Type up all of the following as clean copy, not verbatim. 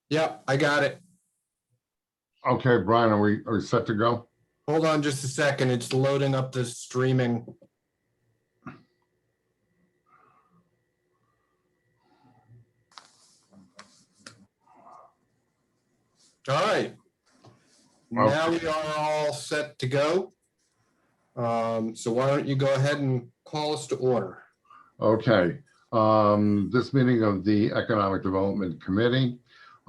Yep, I got it. Okay, Brian, are we set to go? Hold on just a second. It's loading up the streaming. All right. Now we are all set to go. So why don't you go ahead and call us to order? Okay. This meeting of the Economic Development Committee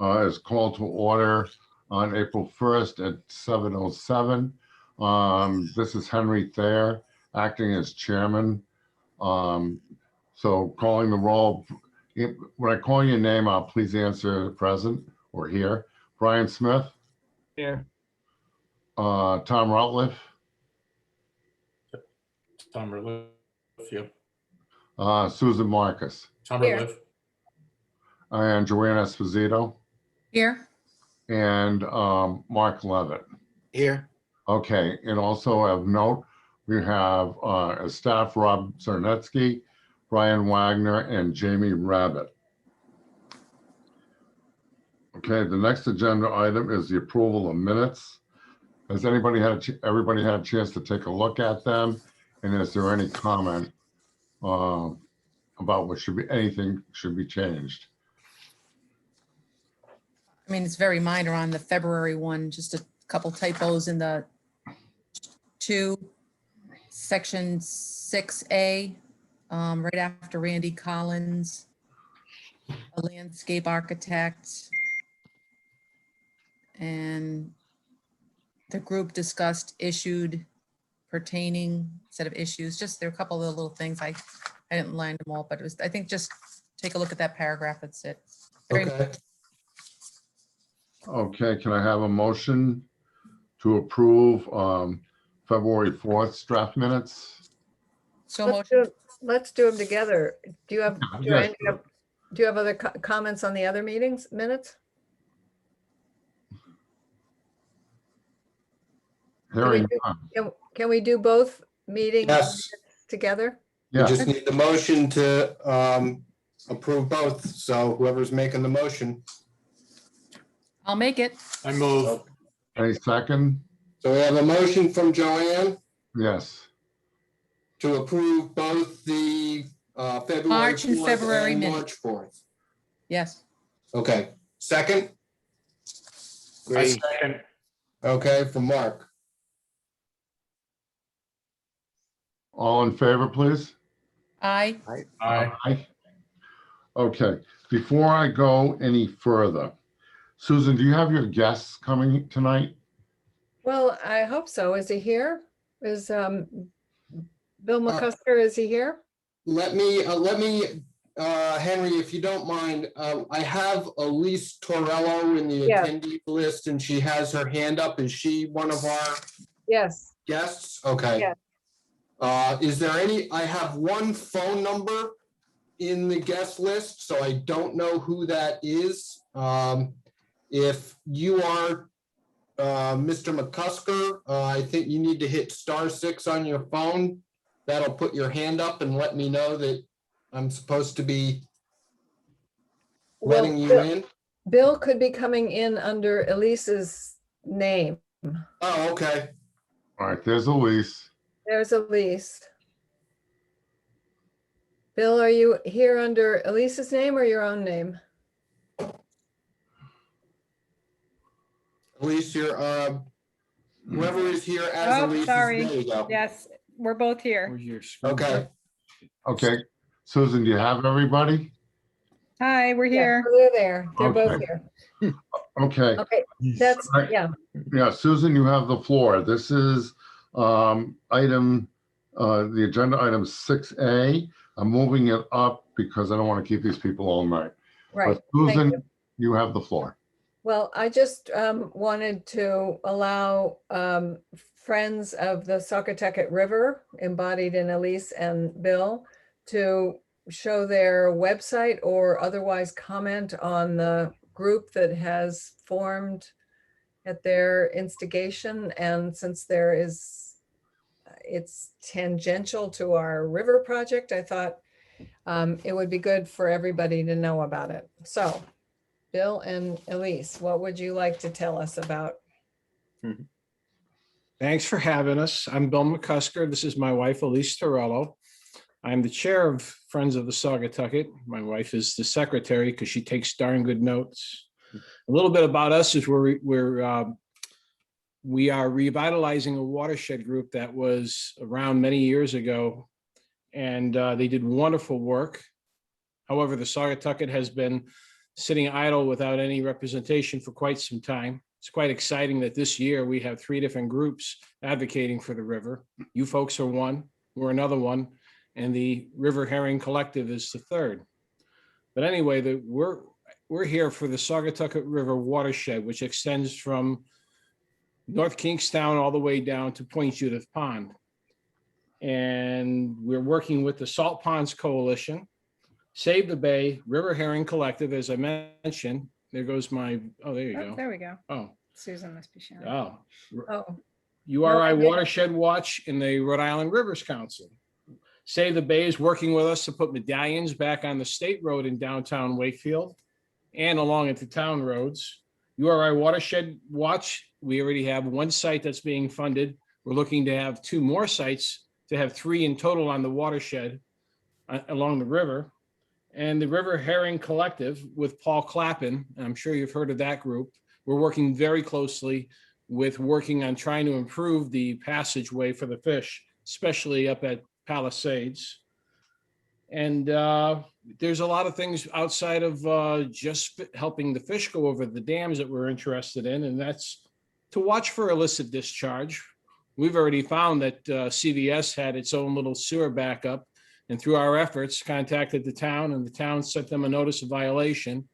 is called to order on April 1st at 7:07. This is Henry Thayer acting as chairman. So calling the roll. When I call your name, please answer present or here. Brian Smith. Here. Tom Rutliff. Tom Rutliff. Yep. Susan Marcus. Tom Here. Rutliff. And Joanne Esposito. Here. And Mark Levitt. Here. Okay, and also of note, we have as staff Rob Czarnecki, Brian Wagner, and Jamie Rabbit. Okay, the next agenda item is the approval of minutes. Has everybody had a chance to take a look at them? And is there any comment about what anything should be changed? I mean, it's very minor on the February one, just a couple typos in the section 6A, right after Randy Collins, a landscape architect. And the group discussed issued pertaining instead of issues. Just there are a couple of little things. I didn't line them all, but it was, I think just take a look at that paragraph. That's it. Okay. Okay, can I have a motion to approve February 4th draft minutes? So Let's do them together. Do you have, Yes. do you have other comments on the other meetings minutes? Hearing none. Can we do both meetings Yes. together? We Yes. just need the motion to approve both. So whoever's making the motion. I'll make it. I move. Any second? So we have a motion from Joanne Yes. to approve both the February March and 4th February and minutes. March 4th. Yes. Okay. Second? I Great. second. Okay, from Mark. All in favor, please? Aye. Aye. Aye. Okay, before I go any further, Susan, do you have your guests coming tonight? Well, I hope so. Is he here? Is Bill McCusker, is he here? Let me, Henry, if you don't mind, I have Elise Torello in the Yeah. attendee list and she has her hand up. Is she one of our Yes. guests? Okay. Yeah. Is there I have one phone number in the guest list, so I don't know who that is. If you are Mr. McCusker, I think you need to hit *6 on your phone. That'll put your hand up and let me know that I'm supposed to be letting you in. Bill could be coming in under Elise's name. Oh, okay. All right, there's Elise. There's Elise. Bill, are you here under Elise's name or your own name? Elise, you're, whoever is here as Oh, Elise. sorry. There you go. Yes, we're both here. Okay. Okay, Susan, do you have everybody? Hi, we're Yeah, here. they're there. They're both Okay. here. Okay, Okay, that's, All right. yeah. yeah, Susan, you have the floor. This is the agenda item 6A. I'm moving it up because I don't want to keep these people all night. Right. But Thank Susan, you. you have the floor. Well, I just wanted to allow friends of the Saugatucket River, embodied in Elise and Bill, to show their website or otherwise comment on the group that has formed at their instigation. And since it's tangential to our river project, I thought it would be good for everybody to know about it. So Bill and Elise, what would you like to tell us about? Thanks for having us. I'm Bill McCusker. This is my wife, Elise Torello. I'm the chair of Friends of the Saugatucket. My wife is the secretary because she takes darn good notes. A little bit about us is we are revitalizing a watershed group that was around many years ago, and they did wonderful work. However, the Saugatucket has been sitting idle without any representation for quite some time. It's quite exciting that this year we have 3 different groups advocating for the river. You folks are one, we're another one, and the River Herring Collective is the third. But anyway, we're here for the Saugatucket River watershed, which extends from North Kingstown all the way down to Point Judith Pond. And we're working with the Salt Ponds Coalition, Save the Bay, River Herring Collective, as I mentioned. There goes my, oh, there you Oh, go. there we go. Oh, Susan must be showing. oh. Oh, URI I didn't. Watershed Watch in the Rhode Island Rivers Council. Save the Bay is working with us to put medallions back on the state road in downtown Wakefield and along at the town roads. URI Watershed Watch, we already have 1 site that's being funded. We're looking to have 2 more sites, to have 3 in total on the watershed along the river. And the River Herring Collective with Paul Clappin, and I'm sure you've heard of that group. We're working very closely with working on trying to improve the passageway for the fish, especially up at Palisades. And there's a lot of things outside of just helping the fish go over the dams that we're interested in, and that's to watch for illicit discharge. We've already found that CVS had its own little sewer backup, and through our efforts contacted the town, and the town sent them a notice of violation.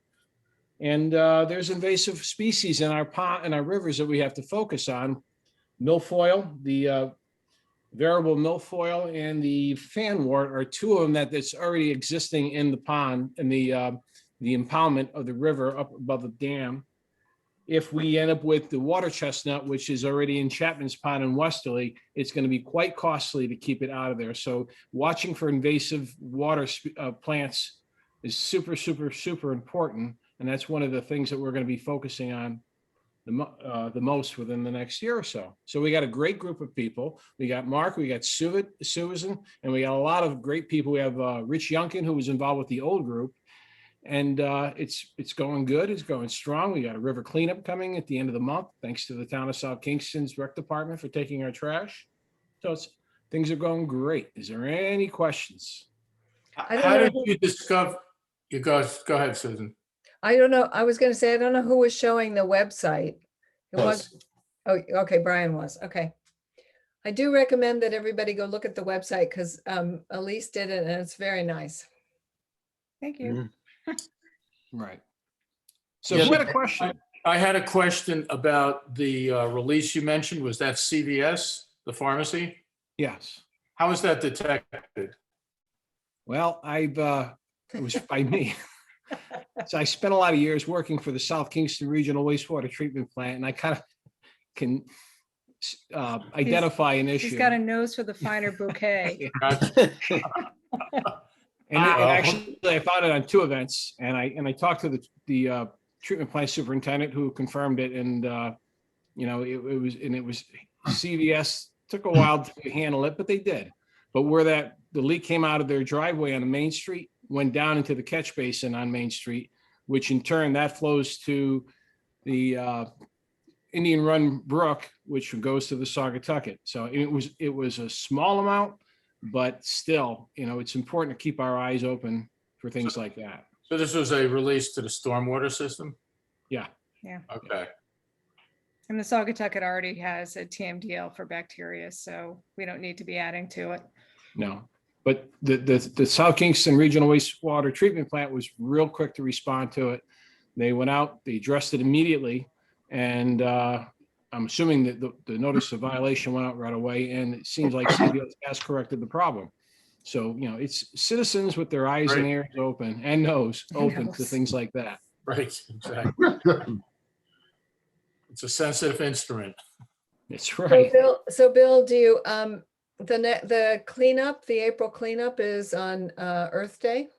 And there's invasive species in our pond and our rivers that we have to focus on. Milfoil, the variable milfoil, and the fanwort are 2 of them that's already existing in the pond and the impoundment of the river up above the dam. If we end up with the water chestnut, which is already in Chapman's Pond in Westerly, it's going to be quite costly to keep it out of there. So watching for invasive water plants is super, super, super important. And that's one of the things that we're going to be focusing on the most within the next year or so. So we got a great group of people. We got Mark, we got Susan, and we got a lot of great people. We have Rich Youngkin, who was involved with the old group. And it's going good. It's going strong. We got a river cleanup coming at the end of the month, thanks to the town of South Kingston's rec department for taking our trash. So things are going great. Is there any questions? I don't How know did who- you discover, you guys, go ahead, Susan. I don't know. I was going to say, I don't know who was showing the website. It was, oh, okay, Brian was, okay. I do recommend that everybody go look at the website because Elise did it and it's very nice. Thank you. Right. So Yeah, who had a question? I had a question about the release you mentioned. Was that CVS, the pharmacy? Yes. How was that detected? Well, it was by me. So I spent a lot of years working for the South Kingston Regional Wastewater Treatment Plant, and I kind of can identify an issue. He's got a nose for the finer bouquet. Gotcha. And actually, I found it on 2 events, and I talked to the treatment plant superintendent who confirmed it, and it was CVS. Took a while to handle it, but they did. But where the leak came out of their driveway on the Main Street, went down into the catch basin on Main Street, which in turn that flows to the Indian Run Brook, which goes to the Saugatucket. So it was a small amount, but still, it's important to keep our eyes open for things like that. So this was a release to the stormwater system? Yeah. Yeah. Okay. And the Saugatucket already has a TMDL for bacteria, so we don't need to be adding to it. No, but the South Kingston Regional Wastewater Treatment Plant was real quick to respond to it. They went out, they addressed it immediately, and I'm assuming that the notice of violation went out right away, and it seems like CVS has corrected the problem. So, it's citizens with their eyes and ears open and nose open to things like that. Right, exactly. It's a sensitive instrument. That's So right. Bill, do you, the cleanup, the April cleanup is on Earth Day?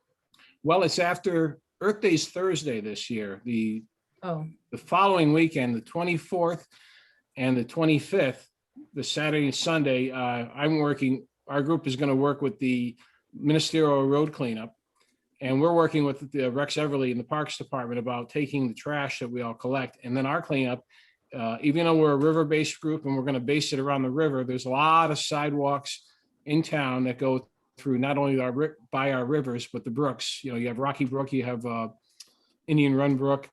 Well, it's after Earth Day's Thursday this year. Oh, The following weekend, the 24th and the 25th, the Saturday and Sunday, I'm working, our group is going to work with the ministerial road cleanup. And we're working with the Rex Everly in the Parks Department about taking the trash that we all collect. And then our cleanup, even though we're a river-based group and we're going to base it around the river, there's a lot of sidewalks in town that go through not only by our rivers, but the brooks. You know, you have Rocky Brook, you have Indian Run Brook,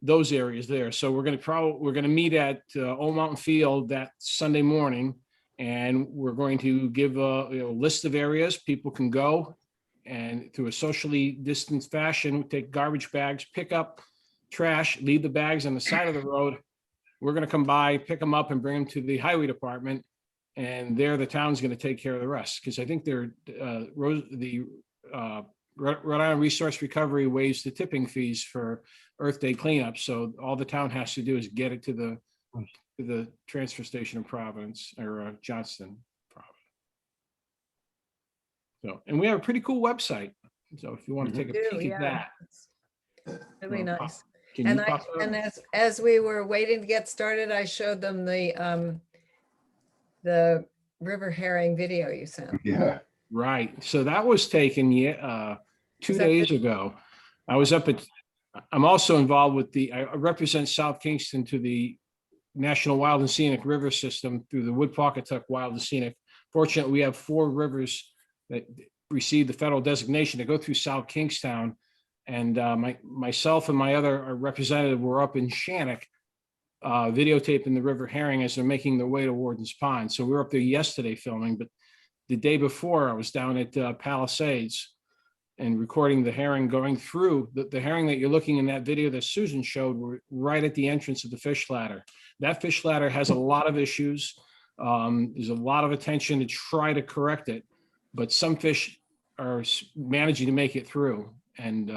those areas there. So we're going to meet at Old Mountain Field that Sunday morning, and we're going to give a list of areas people can go, and through a socially distanced fashion, take garbage bags, pick up trash, leave the bags on the side of the road. We're going to come by, pick them up, and bring them to the highway department, and there the town's going to take care of the rest, because I think Rhode Island Resource Recovery waives the tipping fees for Earth Day cleanup. So all the town has to do is get it to the transfer station in Providence or Johnston, Providence. So, and we have a pretty cool website. So if you want to take a do, peek at yeah. that. Really Well, nice. Can you And pop it up? as we were waiting to get started, I showed them the river herring video you sent. Yeah. Right. So that was taken 2 Is that days ago. I'm also involved with I represent South Kingston to the National Wild and Scenic River System through the Wood-Pawcatuck Wild and Scenic. Fortunately, we have 4 rivers that received the federal designation to go through South Kingstown. And myself and my other representative were up in Shannock videotaping the river herring as they're making their way to Warden's Pond. So we were up there yesterday filming, but the day before I was down at Palisades and recording the herring going through. The herring that you're looking in that video that Susan showed were right at the entrance of the fish ladder. That fish ladder has a lot of issues. There's a lot of attention to try to correct it, but some fish are managing to make it through. And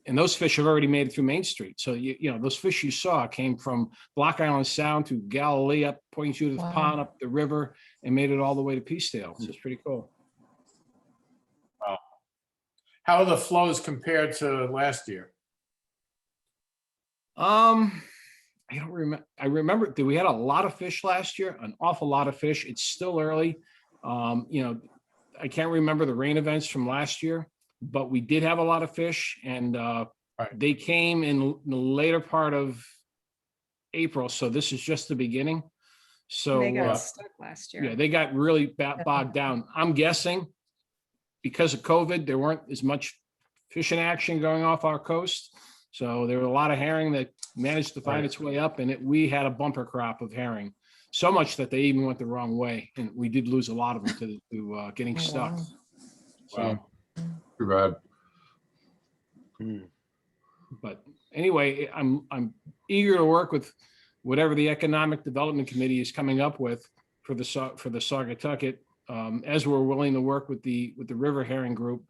those fish have already made it through Main Street. So, you know, those fish you saw came from Block Island Sound to Galilee, up Point Judith Wow. Pond, up the river, and made it all the way to Peacedale. So it's pretty cool. How are the flows compared to last year? I don't remember. I remember that we had a lot of fish last year, an awful lot of fish. It's still early. You know, I can't remember the rain events from last year, but we did have a lot of fish, and they came in the later part of April. So this is just the beginning. So They got stuck last year. yeah, they got really bogged down. I'm guessing because of COVID, there weren't as much fishing action going off our coast. So there were a lot of herring that managed to find its way up, and we had a bumper crop of herring. So much that they even went the wrong way, and we did lose a lot of them to getting Oh, stuck. wow. So, Too bad. but anyway, I'm eager to work with whatever the Economic Development Committee is coming up with for the Saugatucket, as we're willing to work with the River Herring Group.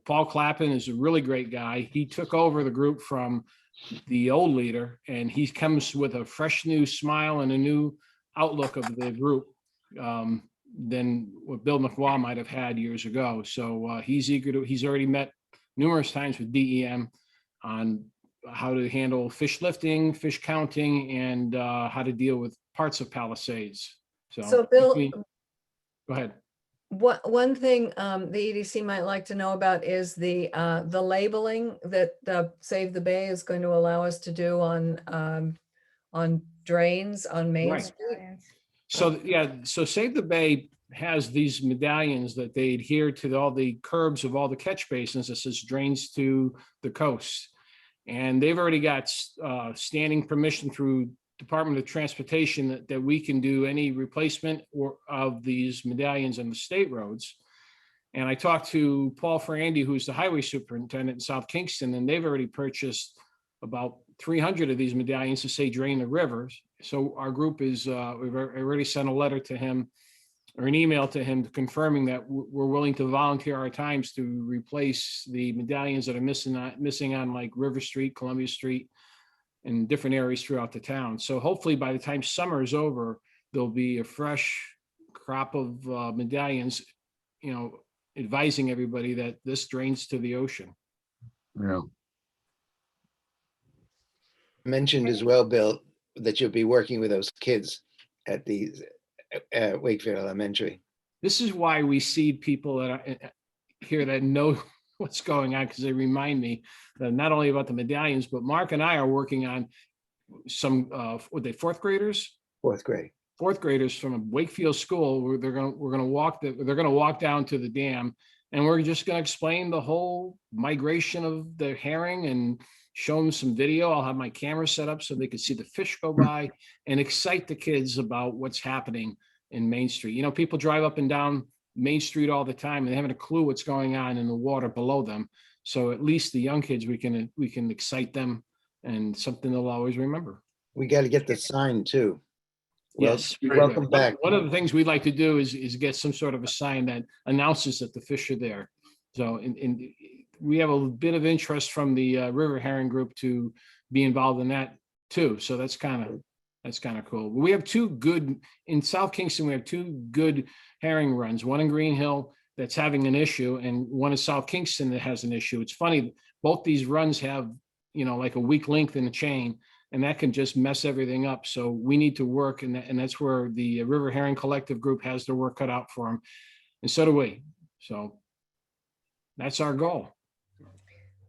Paul Clappin is a really great guy. He took over the group from the old leader, and he comes with a fresh new smile and a new outlook of the group than what Bill McWall might have had years ago. So he's already met numerous times with DEM on how to handle fish lifting, fish counting, and how to deal with parts of Palisades. So Bill, Go ahead. one thing the EDC might like to know about is the labeling that Save the Bay is going to allow us to do on drains on Main Right. Street. So, yeah, so Save the Bay has these medallions that they adhere to all the curbs of all the catch basins that says drains to the coast. And they've already got standing permission through Department of Transportation that we can do any replacement of these medallions on the state roads. And I talked to Paul Ferrandy, who's the highway superintendent in South Kingston, and they've already purchased about 300 of these medallions to say drain the rivers. So our group is, we've already sent a letter to him or an email to him confirming that we're willing to volunteer our times to replace the medallions that are missing on like River Street, Columbia Street, and different areas throughout the town. So hopefully by the time summer is over, there'll be a fresh crop of medallions, you know, advising everybody that this drains to the ocean. Yeah. Mentioned as well, Bill, that you'll be working with those kids at the Wakefield Elementary. This is why we seed people that are here that know what's going on, because they remind me that not only about the medallions, but Mark and I are working on some, what they, fourth graders? Fourth grade. Fourth graders from a Wakefield school, where we're gonna walk down to the dam, and we're just gonna explain the whole migration of the herring and show them some video. I'll have my camera set up so they can see the fish go by and excite the kids about what's happening in Main Street. You know, people drive up and down Main Street all the time and they haven't a clue what's going on in the water below them. So at least the young kids, we can excite them, and something they'll always remember. We got to get the sign too. Yes. Welcome back. One of the things we'd like to do is get some sort of a sign that announces that the fish are there. So, we have a bit of interest from the River Herring Group to be involved in that too. So that's kind of cool. We have two good, in South Kingston, we have two good herring runs, one in Green Hill that's having an issue, and one in South Kingston that has an issue. It's funny, both these runs have, like a weak link in the chain, and that can just mess everything up. So we need to work, and that's where the River Herring Collective Group has their work cut out for them. And so do we. So that's our goal.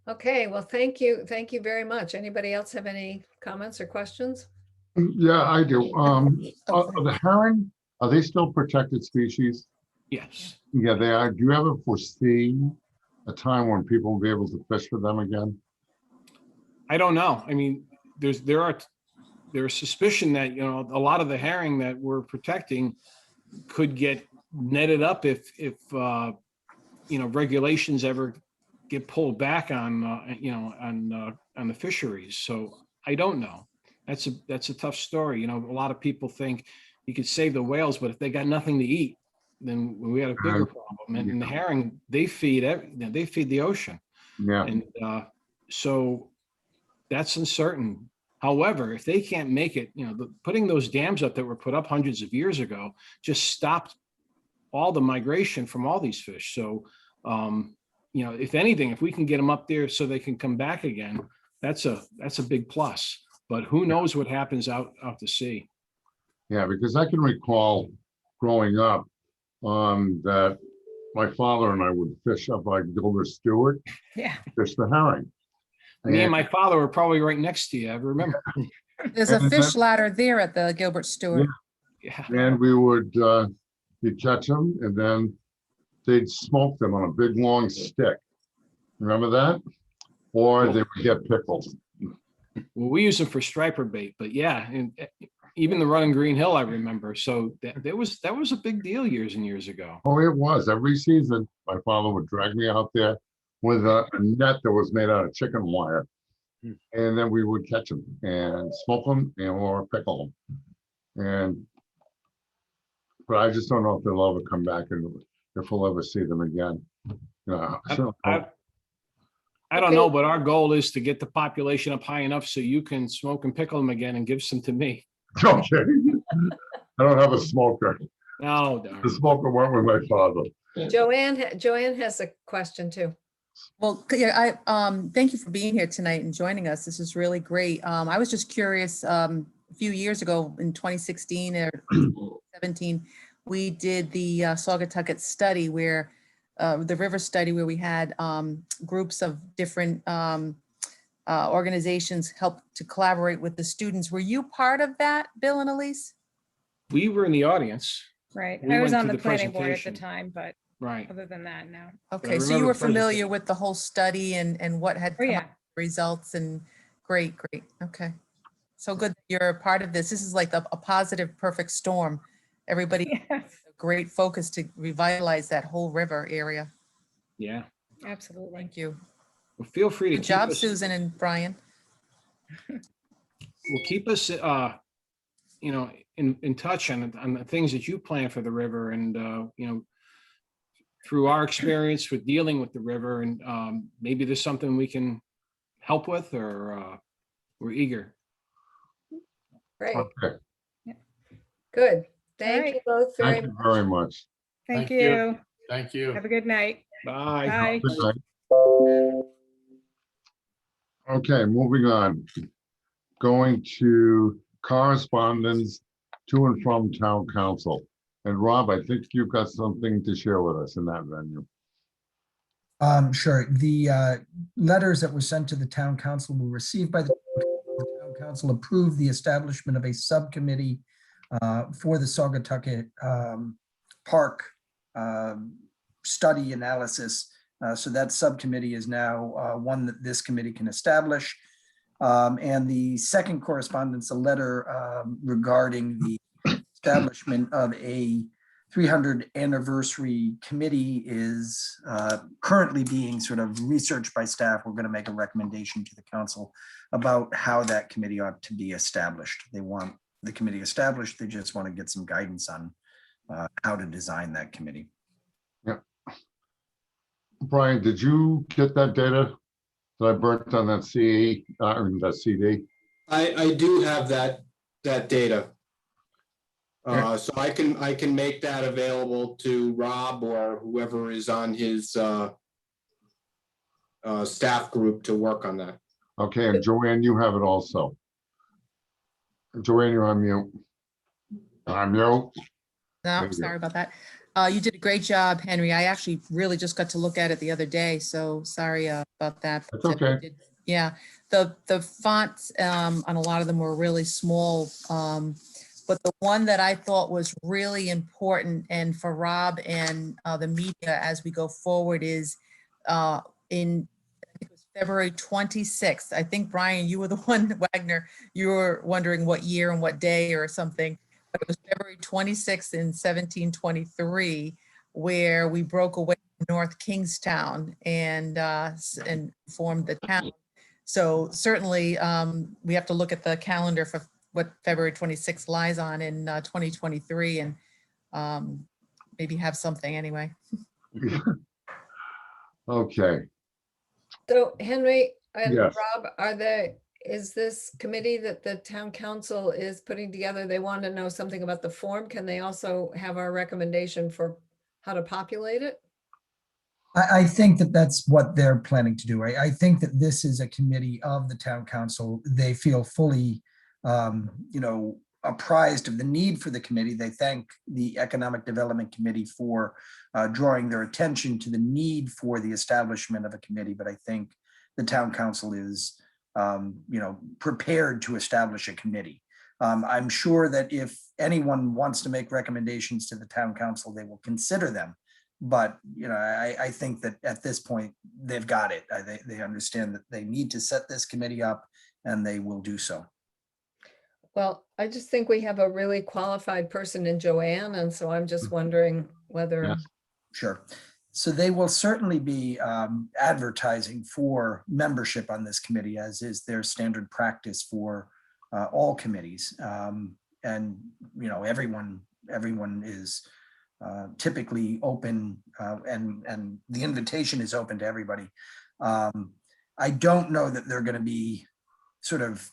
Okay, well, thank you. Thank you very much. Anybody else have any comments or questions? Yeah, I do. Are the herring, are they still protected species? Yes. Yeah, they are. Do you ever foresee a time when people will be able to fish for them again? I don't know. I mean, there's suspicion that, a lot of the herring that we're protecting could get netted up if regulations ever get pulled back on the fisheries. So I don't know. That's a tough story. A lot of people think you could save the whales, but if they got nothing to eat, then we had a bigger problem. And the herring, they feed the ocean. Yeah. And so that's uncertain. However, if they can't make it, putting those dams up that were put up hundreds of years ago just stopped all the migration from all these fish. So, if anything, if we can get them up there so they can come back again, that's a big plus. But who knows what happens out to sea? Yeah, because I can recall growing up that my father and I would fish up by Gilbert Stewart, Yeah. fish the herring. Me and my father were probably right next to you. I remember. There's a fish ladder there at the Gilbert Stewart. Yeah. And we would, you'd catch them and then they'd smoke them on a big long stick. Remember that? Or they would get pickled. Well, we use them for striper bait, but yeah, and even the run in Green Hill, I remember. So that was a big deal years and years ago. Oh, it was. Every season, my father would drag me out there with a net that was made out of chicken wire. And then we would catch them and smoke them or pickle them. But I just don't know if they'll ever come back and if we'll ever see them again. I don't know, but our goal is to get the population up high enough so you can smoke and pickle them again and give some to me. Okay. I don't have a smoker. No, darn. The smoker went with my father. Joanne has a question too. Well, yeah, thank you for being here tonight and joining us. This is really great. I was just curious, a few years ago in 2016 or 17, we did the Saugatucket study where the river study where we had groups of different organizations help to collaborate with the students. Were you part of that, Bill and Elise? We were in the audience. Right. We I was went on to the the planning board at the presentation. time, but Right. other than that, no. Okay, so you remember were the presentation. familiar with the whole study and what had Oh, come yeah. up, results, and great. Okay. So good that you're a part of this. This is like a positive, perfect storm. Everybody, Yes, great focus to revitalize that whole river area. Yeah. absolutely. Thank you. Well, feel free to Good keep job, us, Susan and Brian. keep us, in touch on the things that you plan for the river, and through our experience with dealing with the river, and maybe there's something we can help with, or we're eager. Great, Okay. good. Thank right. you both very Thank much. you very much. Thank Thank you. you. Thank you. Have a good night. Bye. Bye. Good night. Okay, moving on. Going to correspondence to and from town council. And Rob, I think you've got something to share with us in that venue. Sure. The letters that were sent to the town council were received by the town council, approved the establishment of a subcommittee for the Saugatucket Park study analysis. So that subcommittee is now one that this committee can establish. And the second correspondence, a letter regarding the establishment of a 300 anniversary committee is currently being sort of researched by staff. We're going to make a recommendation to the council about how that committee ought to be established. They want the committee established. They just want to get some guidance on how to design that committee. Yeah. Brian, did you get that data that I burnt on that that CD? I do have that data. Yeah. So I can make that available to Rob or whoever is on his staff group to work on that. Okay, and Joanne, you have it also. Joanne, you're on mute. I'm mute. No, There you go. sorry about that. You did a great job, Henry. I actually really just got to look at it the other day, so sorry about that. That's But, okay. yeah, the fonts on a lot of them were really small. But the one that I thought was really important and for Rob and the media as we go forward is I think it was February 26th. I think, Brian, you were the one, Wagner, you were wondering what year and what day or something. But it was February 26th in 1723, where we broke away from North Kingstown and formed the town. So certainly we have to look at the calendar for what February 26th lies on in 2023 and maybe have something anyway. Okay, So Henry and Yes. Rob, is this committee that the town council is putting together, they want to know something about the form? Can they also have our recommendation for how to populate it? I think that that's what they're planning to do. I think that this is a committee of the town council. They feel fully apprised of the need for the committee. They thank the Economic Development Committee for drawing their attention to the need for the establishment of a committee. But I think the town council is, prepared to establish a committee. I'm sure that if anyone wants to make recommendations to the town council, they will consider them. But, I think that at this point, they've got it. They understand that they need to set this committee up and they will do so. Well, I just think we have a really qualified person in Joanne, and so I'm just wondering whether, Yes. Sure. So they will certainly be advertising for membership on this committee, as is their standard practice for all committees. And, everyone is typically open and the invitation is open to everybody. I don't know that they're going to be sort of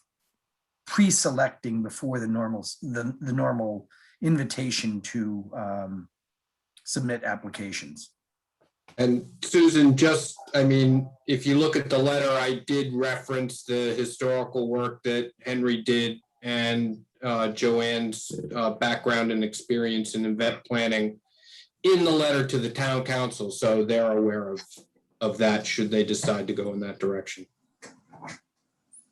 pre-selecting before the normal invitation to submit applications. And Susan, if you look at the letter, I did reference the historical work that Henry did and Joanne's background and experience in event planning in the letter to the town council. So they're aware of that should they decide to go in that direction.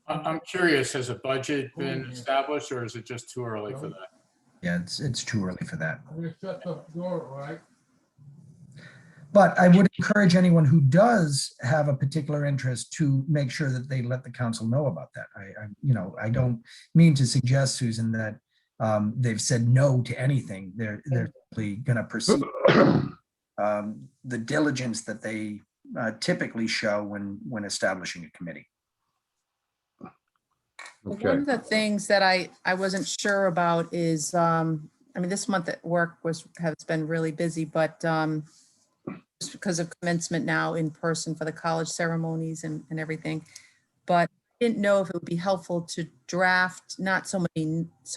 I'm curious, has a budget been established or is it just too early for that? Yeah, it's too early for that. But I would encourage anyone who does have a particular interest to make sure that they let the council know about that. I don't mean to suggest, Susan, that they've said no to anything. They're simply going to proceed the diligence that they typically show when establishing a committee. Okay. One of the things that I wasn't sure about is, this month at work has been really busy, but just because of commencement now in person for the college ceremonies and everything. But I didn't know if it would be helpful to draft not so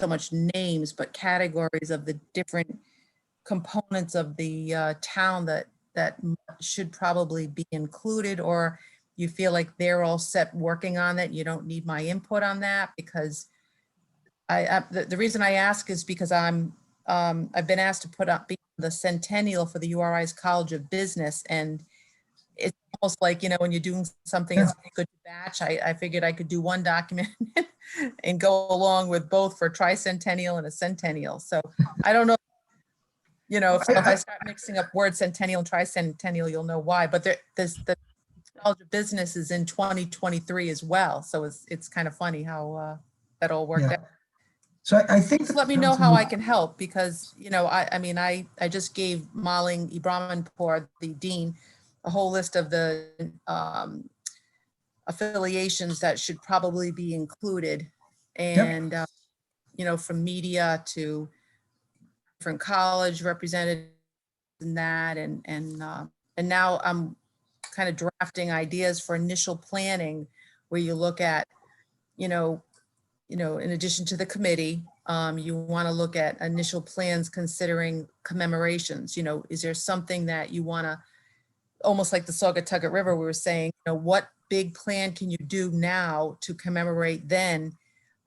much names, but categories of the different components of the town that should probably be included, or you feel like they're all set working on it, you don't need my input on that, because the reason I ask is because I've been asked to put up the centennial for the URI's College of Business, and it's almost like, when you're doing something, it's a good batch. I figured I could do one document and go along with both for tricentennial and a centennial. So I don't know, if I start mixing up words centennial and tricentennial, you'll know why. But the College of Business is in 2023 as well. So it's kind of funny how that all worked Yeah. out. So I think. Just let me know how I can help, because, I just gave Maling Ibrahimpur, the dean, a whole list of the affiliations that should probably be included. And, from media to different college represented in that. And now I'm kind of drafting ideas for initial planning, where you look at, in addition to the committee, you want to look at initial plans considering commemorations. Is there something that you want to, almost like the Saugatucket River, we were saying, what big plan can you do now to commemorate then?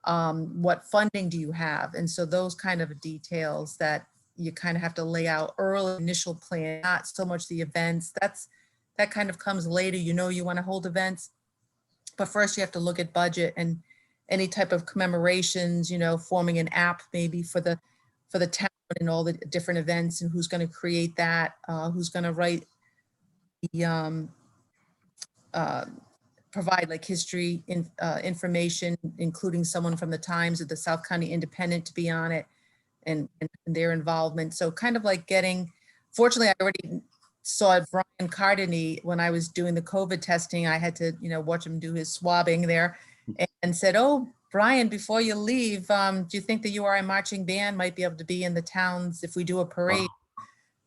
What funding do you have? And so those kind of details that you kind of have to lay out early, initial plan, not so much the events. That kind of comes later. You want to hold events, but first you have to look at budget and any type of commemorations, forming an app maybe for the town and all the different events, and who's going to create that, who's going to write the provide like history information, including someone from the Times or the South County Independent to be on it, and their involvement. So kind of like fortunately, I already saw Brian Cardini when I was doing the COVID testing. I had to, watch him do his swabbing there, and said, "Oh, Brian, before you leave, do you think the URI marching band might be able to be in the towns if we do a parade?"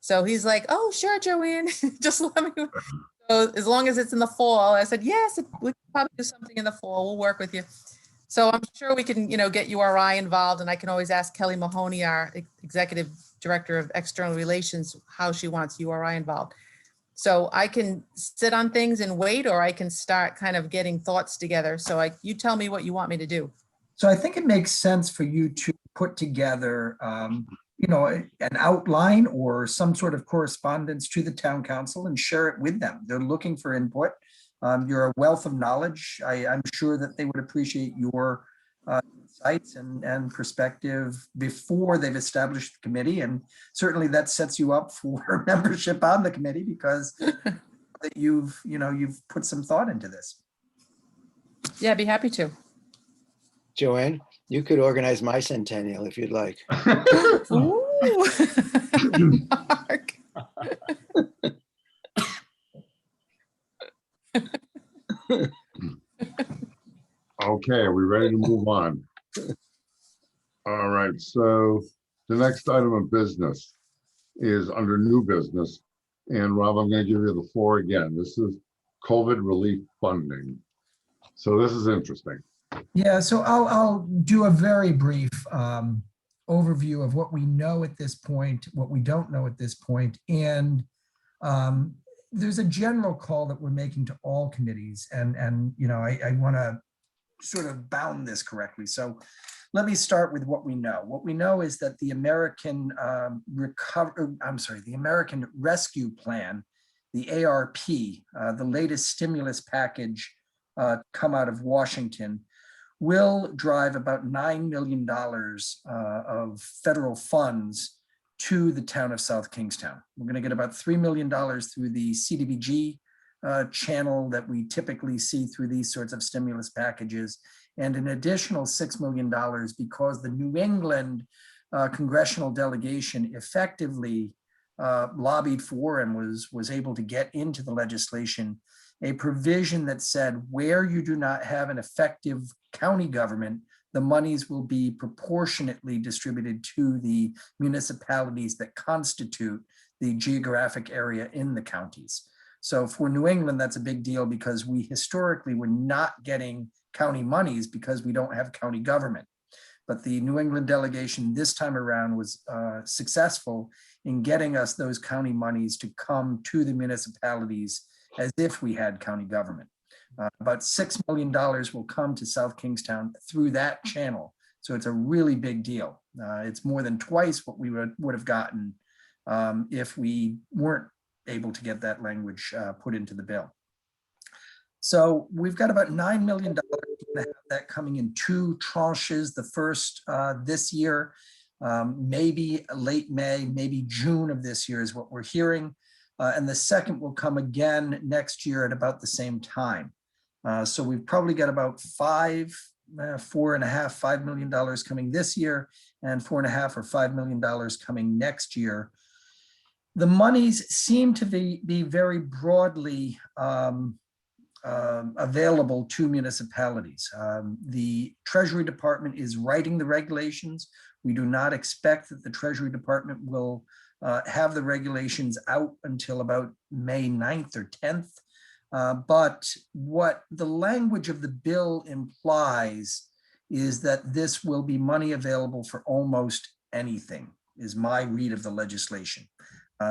So he's like, "Oh, sure, Joanne, just let me." So as long as it's in the fall, I said, "Yes, we can probably do something in the fall. We'll work with you." So I'm sure we can, get URI involved, and I can always ask Kelly Mahoney, our Executive Director of External Relations, how she wants URI involved. So I can sit on things and wait, or I can start kind of getting thoughts together. So you tell me what you want me to do. So I think it makes sense for you to put together, an outline or some sort of correspondence to the town council and share it with them. They're looking for input. You're a wealth of knowledge. I'm sure that they would appreciate your insights and perspective before they've established the committee. And certainly that sets you up for membership on the committee, because that you've put some thought into this. Yeah, I'd be happy to. Joanne, you could organize my centennial if you'd like. Ooh. Mark. Okay, are we ready to move on? All right, so the next item of business is under new business. And Rob, I'm going to give you the floor again. This is COVID relief funding. So this is interesting. Yeah, so I'll do a very brief overview of what we know at this point, what we don't know at this point, and there's a general call that we're making to all committees, and I want to sort of bound this correctly. So let me start with what we know. What we know is that the American the American Rescue Plan, the ARP, the latest stimulus package come out of Washington, will drive about $9 million of federal funds to the town of South Kingstown. We're going to get about $3 million through the CDBG channel that we typically see through these sorts of stimulus packages, and an additional $6 million because the New England congressional delegation effectively lobbied for and was able to get into the legislation a provision that said where you do not have an effective county government, the monies will be proportionately distributed to the municipalities that constitute the geographic area in the counties. So for New England, that's a big deal because we historically were not getting county monies because we don't have county government. But the New England delegation this time around was successful in getting us those county monies to come to the municipalities as if we had county government. About $6 million will come to South Kingstown through that channel. So it's a really big deal. It's more than twice what we would have gotten if we weren't able to get that language put into the bill. So we've got about $9 million. We're gonna have that coming in 2 tranches. The first this year, maybe late May, maybe June of this year is what we're hearing. And the second will come again next year at about the same time. So we've probably got about $5 million coming this year, and $4.5 or $5 million coming next year. The monies seem to be very broadly available to municipalities. The Treasury Department is writing the regulations. We do not expect that the Treasury Department will have the regulations out until about May 9th or 10th. But what the language of the bill implies is that this will be money available for almost anything, is my read of the legislation.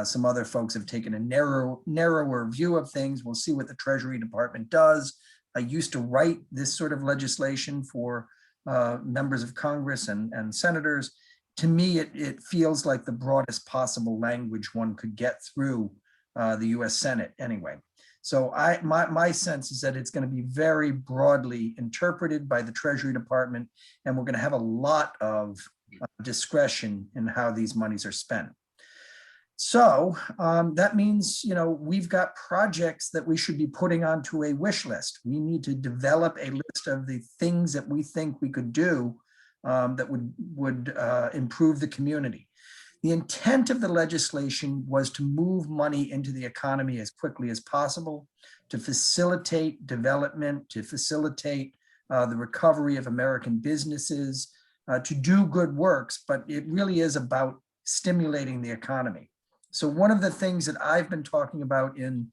Some other folks have taken a narrower view of things. We'll see what the Treasury Department does. I used to write this sort of legislation for members of Congress and senators. To me, it feels like the broadest possible language one could get through the US Senate anyway. So my sense is that it's going to be very broadly interpreted by the Treasury Department, and we're going to have a lot of discretion in how these monies are spent. So that means, we've got projects that we should be putting onto a wish list. We need to develop a list of the things that we think we could do that would improve the community. The intent of the legislation was to move money into the economy as quickly as possible, to facilitate development, to facilitate the recovery of American businesses, to do good works, but it really is about stimulating the economy. So one of the things that I've been talking about in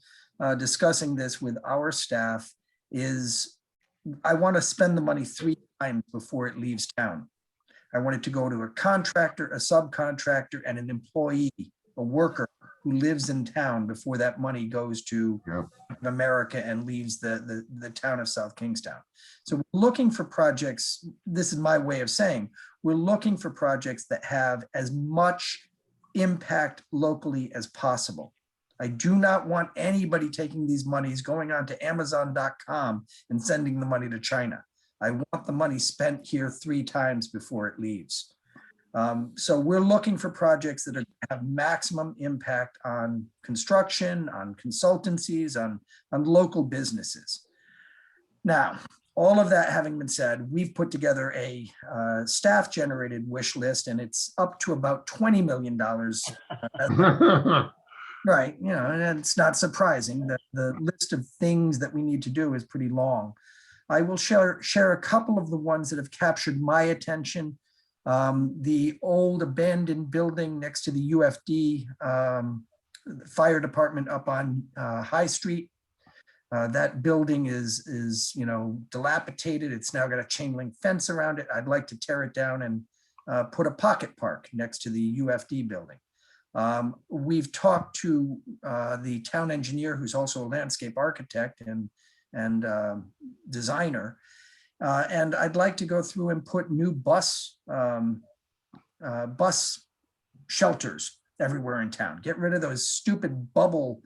discussing this with our staff is I want to spend the money 3 times before it leaves town. I want it to go to a contractor, a subcontractor, and an employee, a worker who lives in town before that money goes to America and leaves the town of South Kingstown. So we're looking for projects, this is my way of saying, we're looking for projects that have as much impact locally as possible. I do not want anybody taking these monies, going on to Amazon.com and sending the money to China. I want the money spent here 3 times before it leaves. So we're looking for projects that are going to have maximum impact on construction, on consultancies, on local businesses. Now, all of that having been said, we've put together a staff-generated wish list, and it's up to about $20 million. Right, and it's not surprising that the list of things that we need to do is pretty long. I will share a couple of the ones that have captured my attention. The old abandoned building next to the UFD fire department up on High Street. That building is dilapidated. It's now got a chain link fence around it. I'd like to tear it down and put a pocket park next to the UFD building. We've talked to the town engineer, who's also a landscape architect and designer. And I'd like to go through and put new bus shelters everywhere in town. Get rid of those stupid bubble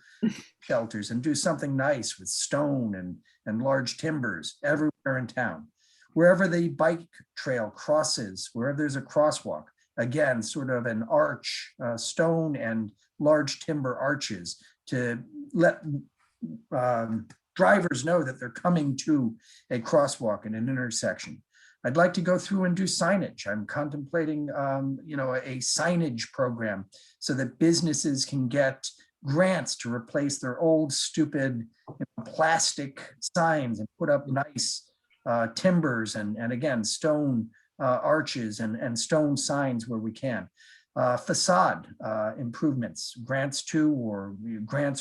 shelters and do something nice with stone and large timbers everywhere in town. Wherever the bike trail crosses, wherever there's a crosswalk, again, sort of an arch, stone and large timber arches to let drivers know that they're coming to a crosswalk in an intersection. I'd like to go through and do signage. I'm contemplating, a signage program so that businesses can get grants to replace their old stupid plastic signs and put up nice timbers and again, stone arches and stone signs where we can. Facade improvements, grants or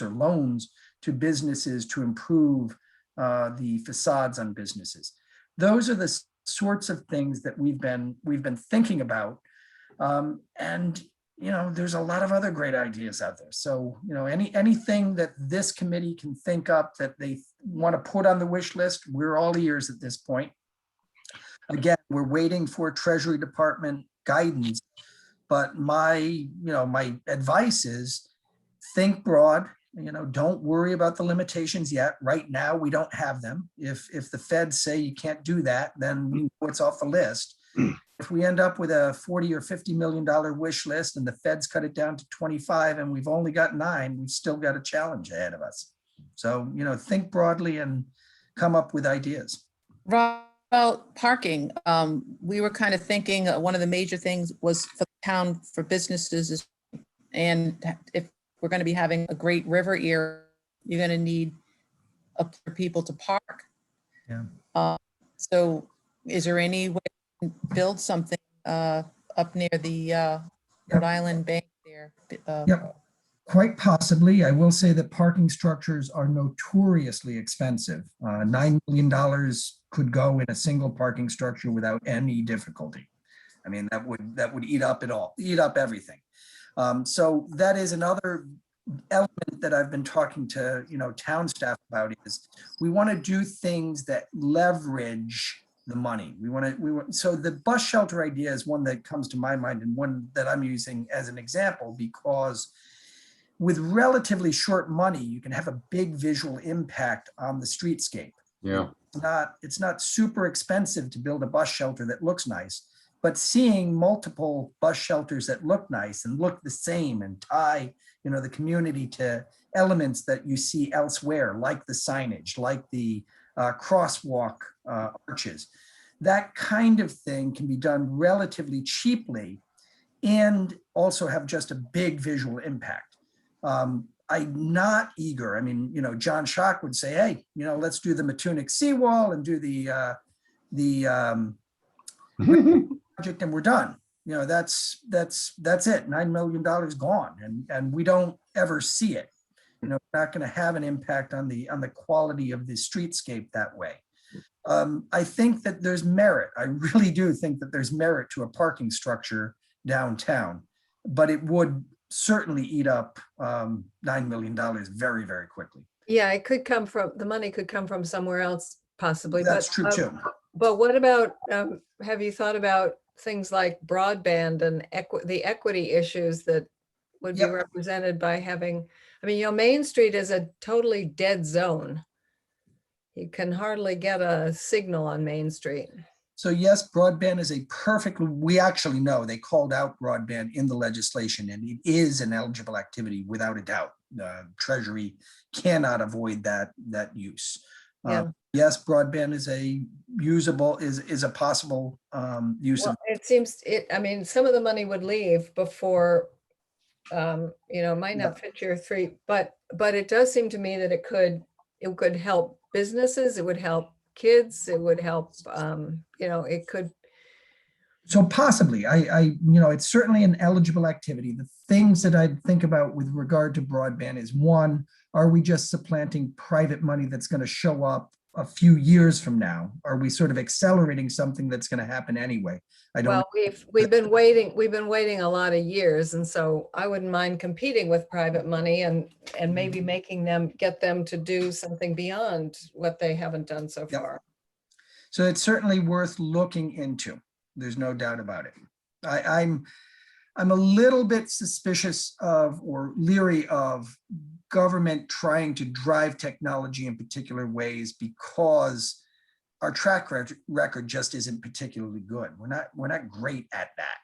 loans to businesses to improve the facades on businesses. Those are the sorts of things that we've been thinking about. And there's a lot of other great ideas out there. So, anything that this committee can think up that they want to put on the wish list, we're all ears at this point. Again, we're waiting for Treasury Department guidance, but my advice is think broad, don't worry about the limitations yet. Right now, we don't have them. If the feds say you can't do that, then we know it's off the list. If we end up with a 40 or $50 million wish list and the feds cut it down to 25 and we've only got 9, we've still got a challenge ahead of us. So, think broadly and come up with ideas. Rob, about parking, we were kind of thinking one of the major things was for the town, for businesses and if we're going to be having a great river area, you're going to need for people to park. Yeah. So is there any way to build something up near the Rhode Island Bank there? Yep. Quite possibly. I will say that parking structures are notoriously expensive. $9 million could go in a single parking structure without any difficulty. I mean, that would eat up everything. So that is another element that I've been talking to town staff about is we want to do things that leverage the money. So the bus shelter idea is one that comes to my mind and one that I'm using as an example because with relatively short money, you can have a big visual impact on the streetscape. Yeah. It's not super expensive to build a bus shelter that looks nice, but seeing multiple bus shelters that look nice and look the same and tie, the community to elements that you see elsewhere, like the signage, like the crosswalk arches, that kind of thing can be done relatively cheaply and also have just a big visual impact. I'm not eager. I mean, John Schock would say, hey, let's do the Matunic seawall and do the project and we're done. That's it. $9 million gone. And we don't ever see it. We're not going to have an impact on the quality of the streetscape that way. I think that there's merit. I really do think that there's merit to a parking structure downtown, but it would certainly eat up $9 million very, very quickly. Yeah, the money could come from somewhere else possibly. That's true too. But what about, have you thought about things like broadband and the equity issues that would be represented by having, Main Street is a totally dead zone. You can hardly get a signal on Main Street. So yes, broadband is we actually know they called out broadband in the legislation and it is an eligible activity without a doubt. Treasury cannot avoid that use. Yes, broadband is a possible use. Well, it seems some of the money would leave before, might not fit your 3, but it does seem to me that it could help businesses, it would help kids, it would help, it could. So possibly, it's certainly an eligible activity. The things that I think about with regard to broadband is one, are we just supplanting private money that's going to show up a few years from now? Are we sort of accelerating something that's going to happen anyway? Well, we've been waiting a lot of years, and so I wouldn't mind competing with private money and maybe get them to do something beyond what they haven't done so far. So it's certainly worth looking into. There's no doubt about it. I'm a little bit suspicious of or leery of government trying to drive technology in particular ways because our track record just isn't particularly good. We're not great at that.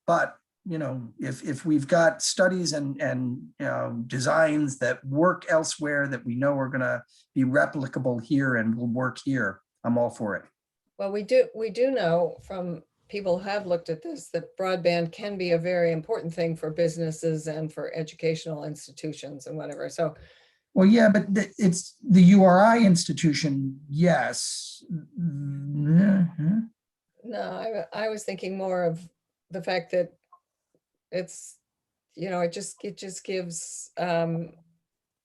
But if we've got studies and designs that work elsewhere that we know are going to be replicable here and will work here, I'm all for it. Well, we do know from people who have looked at this that broadband can be a very important thing for businesses and for educational institutions and whatever. So, well, yeah, but it's the URI institution, yes. No, I was thinking more of the fact that it's, it just gives, I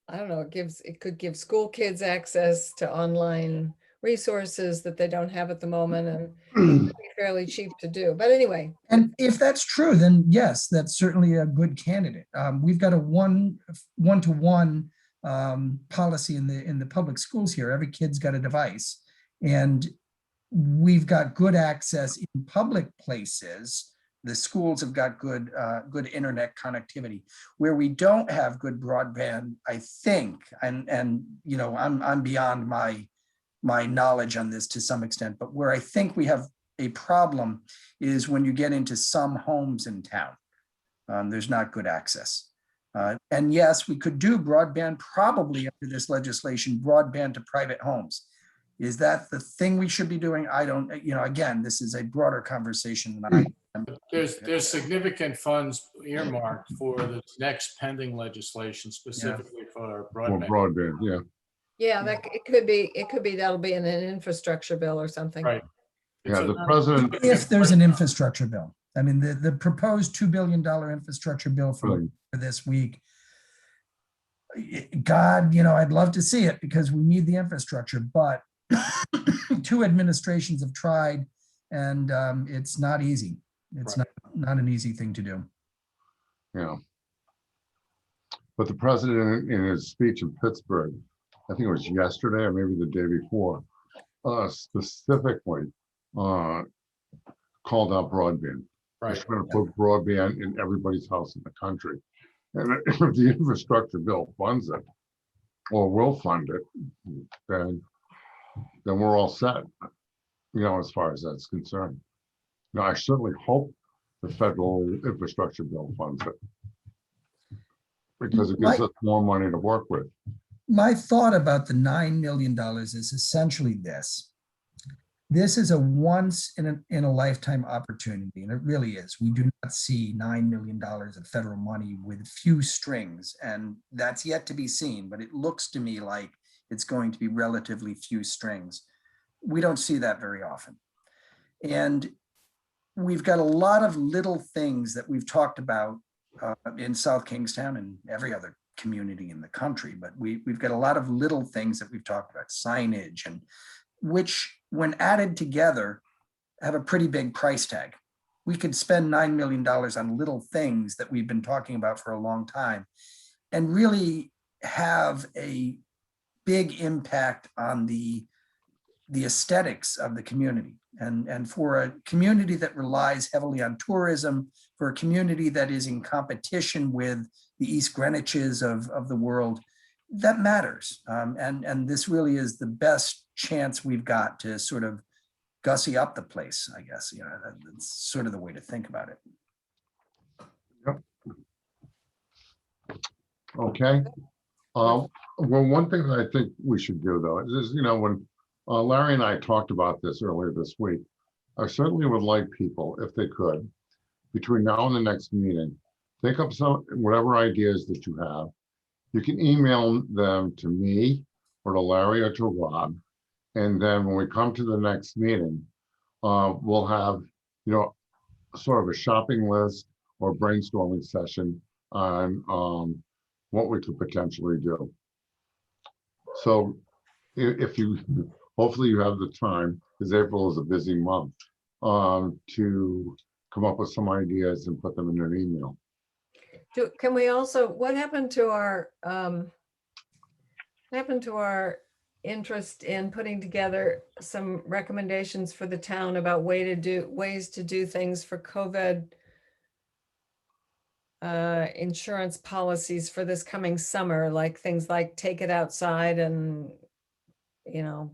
don't know, it could give school kids access to online resources that they don't have at the moment, and it'd be fairly cheap to do. But anyway, And if that's true, then yes, that's certainly a good candidate. We've got a one-to-one policy in the public schools here. Every kid's got a device, and we've got good access in public places. The schools have got good internet connectivity. Where we don't have good broadband, I think, and you know, I'm beyond my knowledge on this to some extent, but where I think we have a problem is when you get into some homes in town. There's not good access. And yes, we could do broadband probably under this legislation, broadband to private homes. Is that the thing we should be doing? I don't, you know, again, this is a broader convesion than There's significant funds earmarked for this next pending legislation specifically for Or broadband. broadband, yeah. yeah, that it could be that'll be in an infrastructure bill or something. Right. It's Yeah, a- the president, if there's an infrastructure bill. I mean, the proposed $2 billion infrastructure bill for this week. God, you know, I'd love to see it because we need the infrastructure, but two administrations have tried, and it's not easy. It's Right. not an easy thing to do. yeah. But the president in his speech in Pittsburgh, I think it was yesterday or maybe the day before, specifically called out broadband. We're Right. trying to put broadband in everybody's house in the country. And if the infrastructure bill funds it, or will fund it, then we're all set, you know, as far as that's concerned. Now, I certainly hope the federal infrastructure bill funds it, because it gives us more money to work with. My thought about the $9 million is essentially this. This is a once in a lifetime opportunity, and it really is. We do not see $9 million of federal money with few strings, and that's yet to be seen, but it looks to me like it's going to be relatively few strings. We don't see that very often. And we've got a lot of little things that we've talked about in South Kingstown and every other community in the country, but we've got a lot of little things that we've talked about, signage, and which when added together have a pretty big price tag. We could spend $9 million on little things that we've been talking about for a long time and really have a big impact on the aesthetics of the community. And for a community that relies heavily on tourism, for a community that is in competition with the East Greenwiches of the world, that matters. And this really is the best chance we've got to sort of gussy up the place, I guess. You know, that's sort of the way to think about it. Okay. Well, one thing that I think we should do though is, you know, when Larry and I talked about this earlier this week, I certainly would like people, if they could, between now and the next meeting, think up some, whatever ideas that you have. You can email them to me or to Larry or to Rob. And then when we come to the next meeting, we'll have, you know, sort of a shopping list or brainstorming session on what we could potentially do. So if you, hopefully you have the time, because April is a busy month, to come up with some ideas and put them in an email. Can we also, what happened to our interest in putting together some recommendations for the town about ways to do things for COVID insurance policies for this coming summer, like things like take it outside and, you know,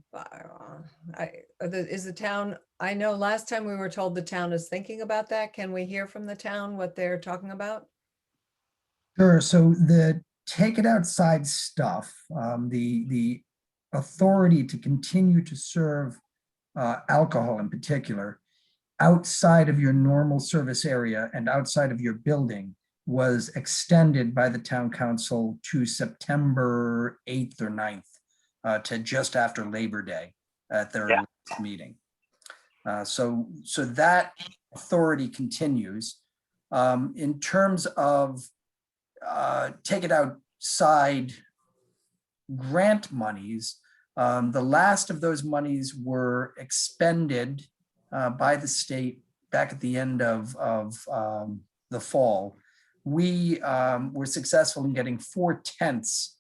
is the town, I know last time we were told the town is thinking about that. Can we hear from the town what they're talking about? Sure. So the take it outside stuff, the authority to continue to serve alcohol in particular outside of your normal service area and outside of your building was extended by the town council to September 8th or 9th to just after Labor Day at their last meeting. So that authority continues. In terms of take it outside grant monies, The last of those monies were expended by the state back at the end of the fall. We were successful in getting 4/10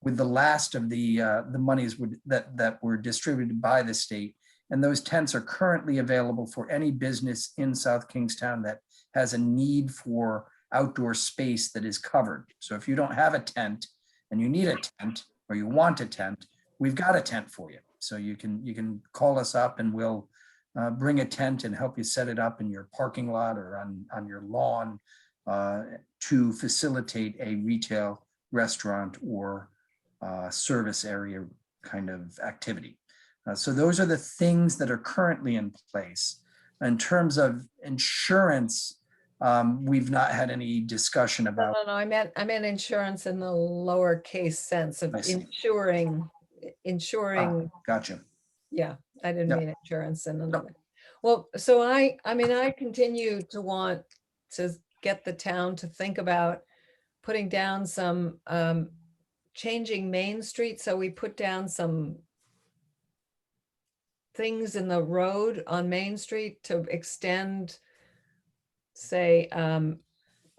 with the last of the monies that were distributed by the state. And those tents are currently available for any business in South Kingstown that has a need for outdoor space that is covered. So if you don't have a tent and you need a tent or you want a tent, we've got a tent for you. So you can call us up and we'll bring a tent and help you set it up in your parking lot or on your lawn to facilitate a retail, restaurant, or service area kind of activity. So those are the things that are currently in place. In terms of insurance, we've not had any discussion about. No, I meant insurance in the lowercase sense of I see. insuring. Gotcha. Yeah, I didn't Yep. mean insurance in another. Well, so I mean, I continue to want to get the town to think about putting down some, changing Main Street. So we put down some things in the road on Main Street to extend, say,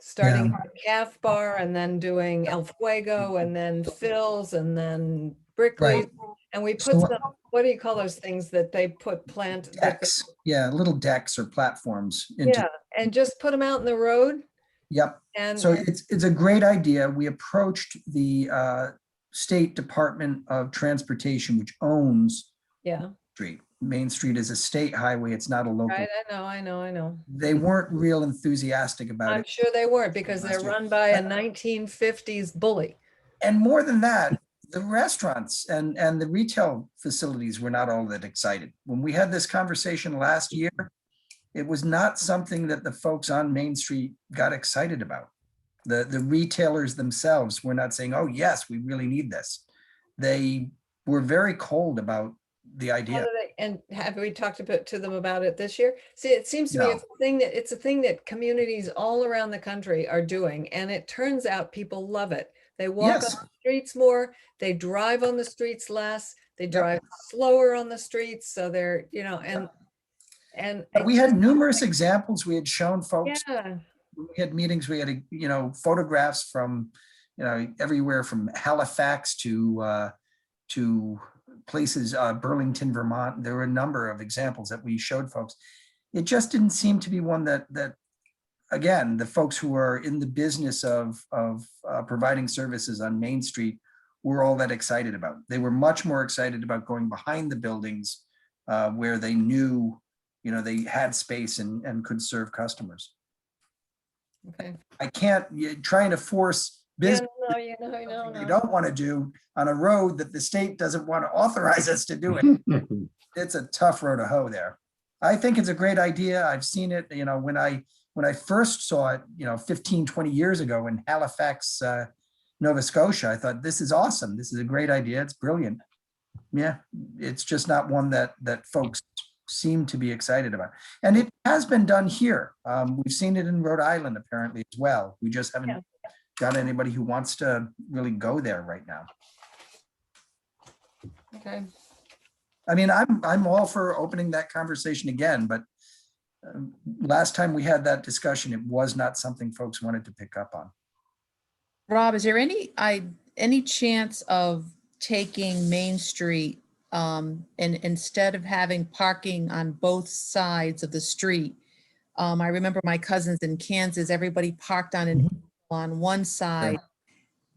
starting at the Calf Bar and then doing El Fuego and then Phil's and then Brickley. Right. And we put So some, what do you call those things that they put Decks, yeah, little decks or platforms. Into, yeah, and just put them out in the road Yep. and. So it's a great idea. We approached the State Department of Transportation, which owns Yeah, Street. Main Street is a state highway. It's not a local. right, I know. They weren't real enthusiastic about I'm it. sure they weren't because they're Last year. run by a 1950s bully. And more than that, the restaurants and the retail facilities were not all that excited. When we had this conversation last year, it was not something that the folks on Main Street got excited about. The retailers themselves were not saying, oh, yes, we really need this. They were very cold about the How idea. do they- And have we talked to them about it this year? See, it seems to me No. it's a thing that communities all around the country are doing, and it turns out people love it. They walk Yes. on the streets more, they drive on the streets less, they Yep. drive slower on the streets, so they're, and We had numerous examples. We had shown folks, yeah, we had meetings, we had, photographs from, everywhere from Halifax to places, Burlington, Vermont. There were a number of examples that we showed folks. It just didn't seem to be one that again, the folks who are in the business of providing services on Main Street were all that excited about. They were much more excited about going behind the buildings where they knew, they had space and could serve customers. okay. I can't, trying to force business Yeah, no, you don't want to do on a road that the state doesn't want to authorize us to do it. It's a tough road to hoe there. I think it's a great idea. I've seen it, when I first saw it, 15, 20 years ago in Halifax, Nova Scotia, I thought, this is awesome. This is a great idea. It's brilliant. Yeah, it's just not one that folks seem to be excited about. And it has been done here. We've seen it in Rhode Island apparently as well. We just haven't Yeah. got anybody who wants to really go there right now. Okay. I mean, I'm all for opening that conversation again, but last time we had that discussion, it was not something folks wanted to pick up on. Rob, is there any chance of taking Main Street and instead of having parking on both sides of the street? I remember my cousins in Kansas, everybody parked on one side.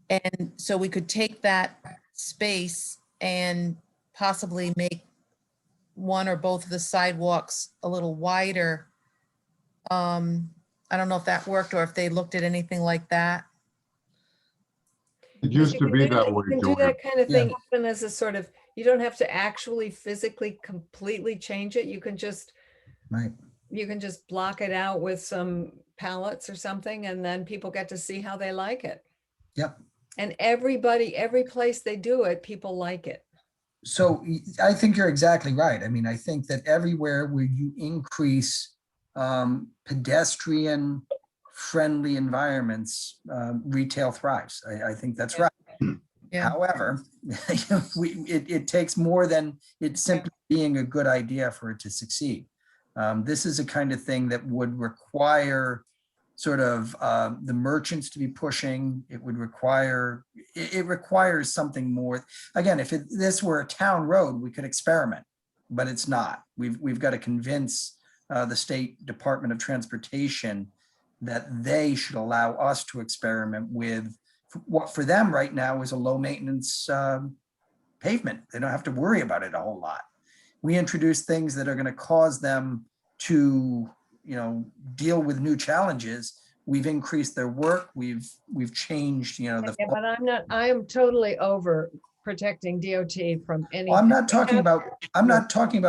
And so we could take that space and possibly make one or both of the sidewalks a little wider. I don't know if that worked or if they looked at anything like that. It used to be that way, You can do Joanne. that kind of thing even as a sort of, you don't have to actually physically completely change it. You can just Right. block it out with some pallets or something, and then people get to see how they like it. Yep. And every place they do it, people like it. So I think you're exactly right. I mean, I think that everywhere where you increase pedestrian friendly environments, retail thrives. I think that's right. Yeah. However, it takes more than it simply being a good idea for it to succeed. This is a kind of thing that would require sort of the merchants to be pushing. It would require, it requires something more. Again, if this were a town road, we could experiment, but it's not. We've got to convince the State Department of Transportation that they should allow us to experiment with what for them right now is a low maintenance pavement. They don't have to worry about it a whole lot. We introduce things that are going to cause them to, deal with new challenges. We've increased their work. We've changed, the. Yeah, but I am totally over protecting DOT from any. I'm not talking about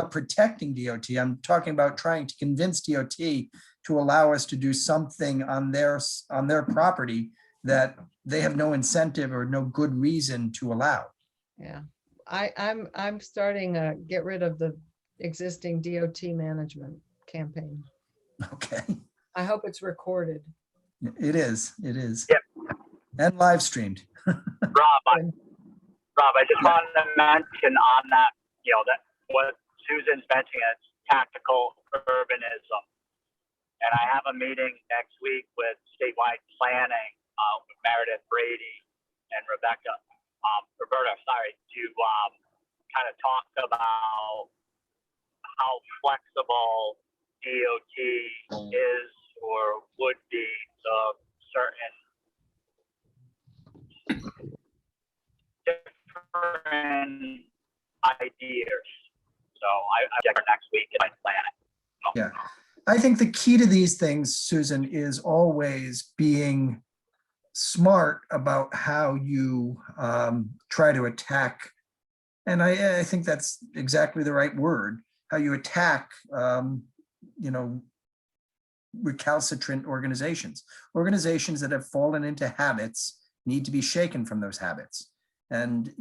protecting DOT. I'm talking about trying to convince DOT to allow us to do something on their property that they have no incentive or no good reason to allow. Yeah, I'm starting a get rid of the existing DOT management campaign. Okay, I hope it's recorded. it is. Yep. And live streamed. Rob, I just wanted to mention on that, that what Susan's mentioning is tactical urbanism. And I have a meeting next week with statewide planning with Meredith Brady and Roberta, to kind of talk about how flexible DOT is or would be to certain different ideas. So I check next week in my planning. Yeah, I think the key to these things, Susan, is always being smart about how you try to attack. And I think that's exactly the right word, how you attack, recalcitrant organizations that have fallen into habits need to be shaken from those habits. And,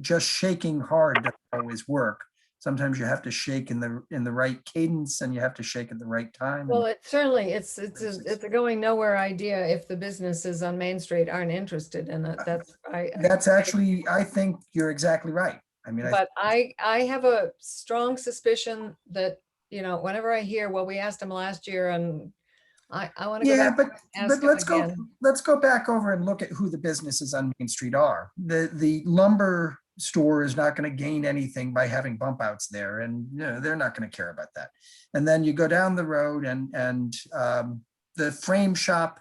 just shaking hard doesn't always work. Sometimes you have to shake in the right cadence, and you have to shake at the right time. Well, it certainly, it's a going nowhere idea if the businesses on Main Street aren't interested in it. That's actually, I think you're exactly right. I mean, but I have a strong suspicion that, whenever I hear, well, we asked them last year and I want to go yeah, back but and ask them again. let's go back over and look at who the businesses on Main Street are. The lumber store is not going to gain anything by having bump outs there, and they're not going to care about that. And then you go down the road and the frame shop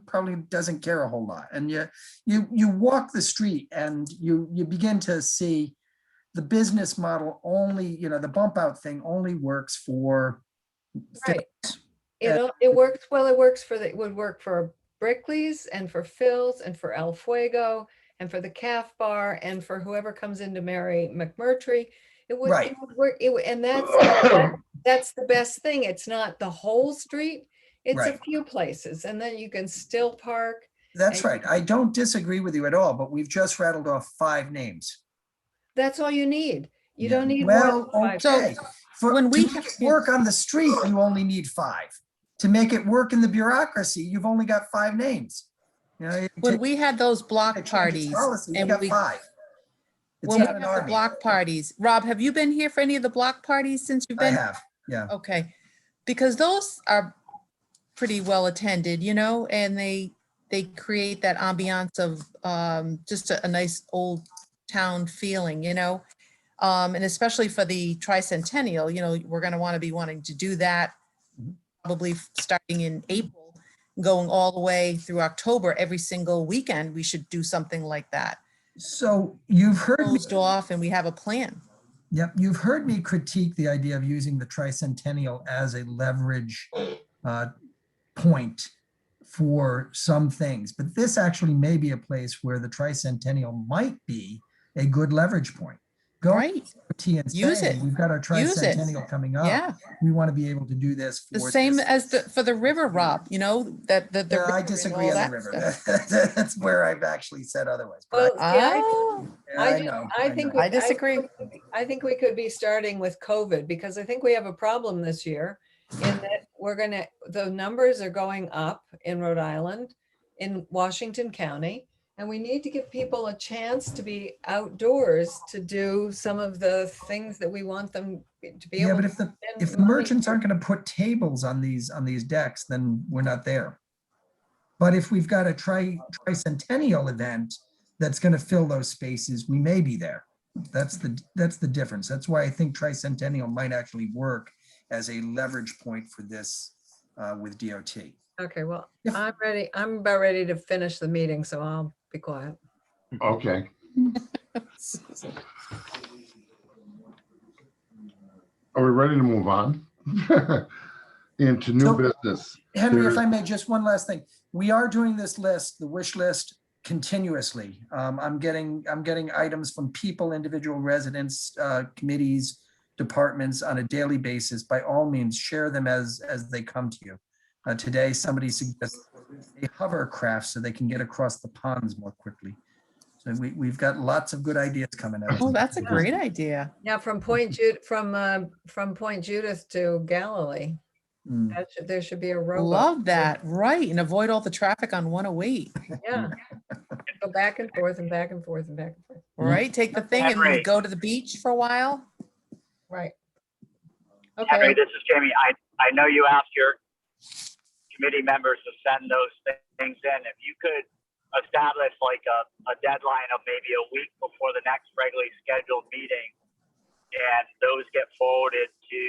probably doesn't care a whole lot. And you walk the street and you begin to see the business model only, the bump out thing only works for Right. It works. Well, it would work for Brickley's and for Phil's and for El Fuego and for the Calf Bar and for whoever comes in to marry McMurtry. It would work. And that's the best thing. It's not the whole street. It's a few places, and then you can still park. That's right. I don't disagree with you at all, but we've just rattled off 5 names. That's all you need. You don't need well, more than 5. okay. when we to make it work on the street, you only need 5. To make it work in the bureaucracy, you've only got 5 names. when we had those block parties, policy, you and got we 5. It's when we not an had the army. block parties, Rob, have you been here for any of the block parties since you've I been? have, yeah. Okay, because those are pretty well attended, and they create that ambiance of just a nice old town feeling, and especially for the tricentennial, we're going to want to be wanting to do that probably starting in April, going all the way through October. Every single weekend, we should do something like that. So you've heard me. Closed off, and we have a plan. Yep, you've heard me critique the idea of using the tricentennial as a leverage point for some things, but this actually may be a place where the tricentennial might be a good leverage point. Go Right. to and Use say, it. we've got our Use it. tricentennial coming up. Yeah. We want to be able to do this. The for same this. as for the river, Rob, that the No, river I and disagree all on the that river. stuff. That's where I've actually said otherwise. Well, But Oh, I know. I think I disagree. I think we could be starting with COVID, because I think we have a problem this year in that the numbers are going up in Rhode Island, in Washington County, And we need to give people a chance to be outdoors to do some of the things that we want them to be Yeah, able but to. if the spend money merchants for. aren't going to put tables on these decks, then we're not there. But if we've got a tricentennial event that's going to fill those spaces, we may be there. That's the difference. That's why I think tricentennial might actually work as a leverage point for this with DOT. Okay, well, If- I'm ready. I'm about ready to finish the meeting, so I'll be quiet. Okay. Are we ready to move on? Into new So, business? Henry, if There's- I may, just one last thing. We are doing this list, the wish list, continuously. I'm getting items from people, individual residents, committees, departments on a daily basis. By all means, share them as they come to you. Today, somebody suggested a hovercraft so they can get across the ponds more quickly. So we've got lots of good ideas coming out. Oh, that's a great idea. Yeah, from Point Judith to Galilee. Mm. There should be a rowboat. Love that. Right. And avoid all the traffic on 108. Yeah. Go back and forth and back and forth and back and forth. Right. Take the thing Henry. and go to the beach for a while. Right. Henry, Okay, this is Jamie. I know you asked your committee members to send those things in. If you could establish like a deadline of maybe a week before the next regularly scheduled meeting, and those get forwarded to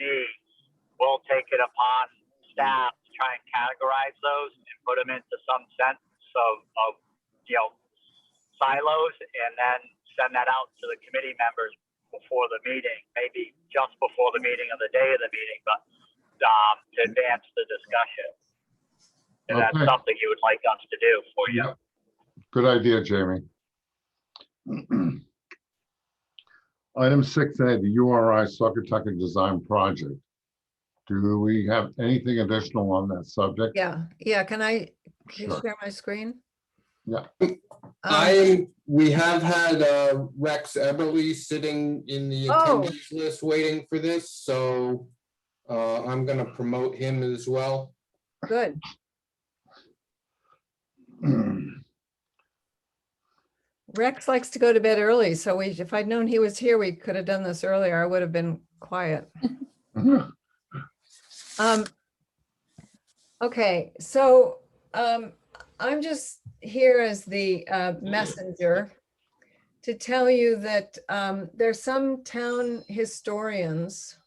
me, we'll take it upon staff to try and categorize those and put them into some sense of silos, and then send that out to the committee members before the meeting, maybe just before the meeting of the day of the meeting, but to advance the discussion. If that's Okay. something you would like us to do for you. Yeah. Good idea, Jamie. Item 6A, the URI Saugatuck Design Project. Do we have anything additional on that subject? yeah, can I Sure. share my screen? Yeah. We have had Rex Eberly sitting in the Oh. attendees list waiting for this, so I'm gonna promote him as well. Good. Rex likes to go to bed early, so if I'd known he was here, we could have done this earlier. I would have been quiet. Okay, so I'm just here as the messenger to tell you that there's some town historians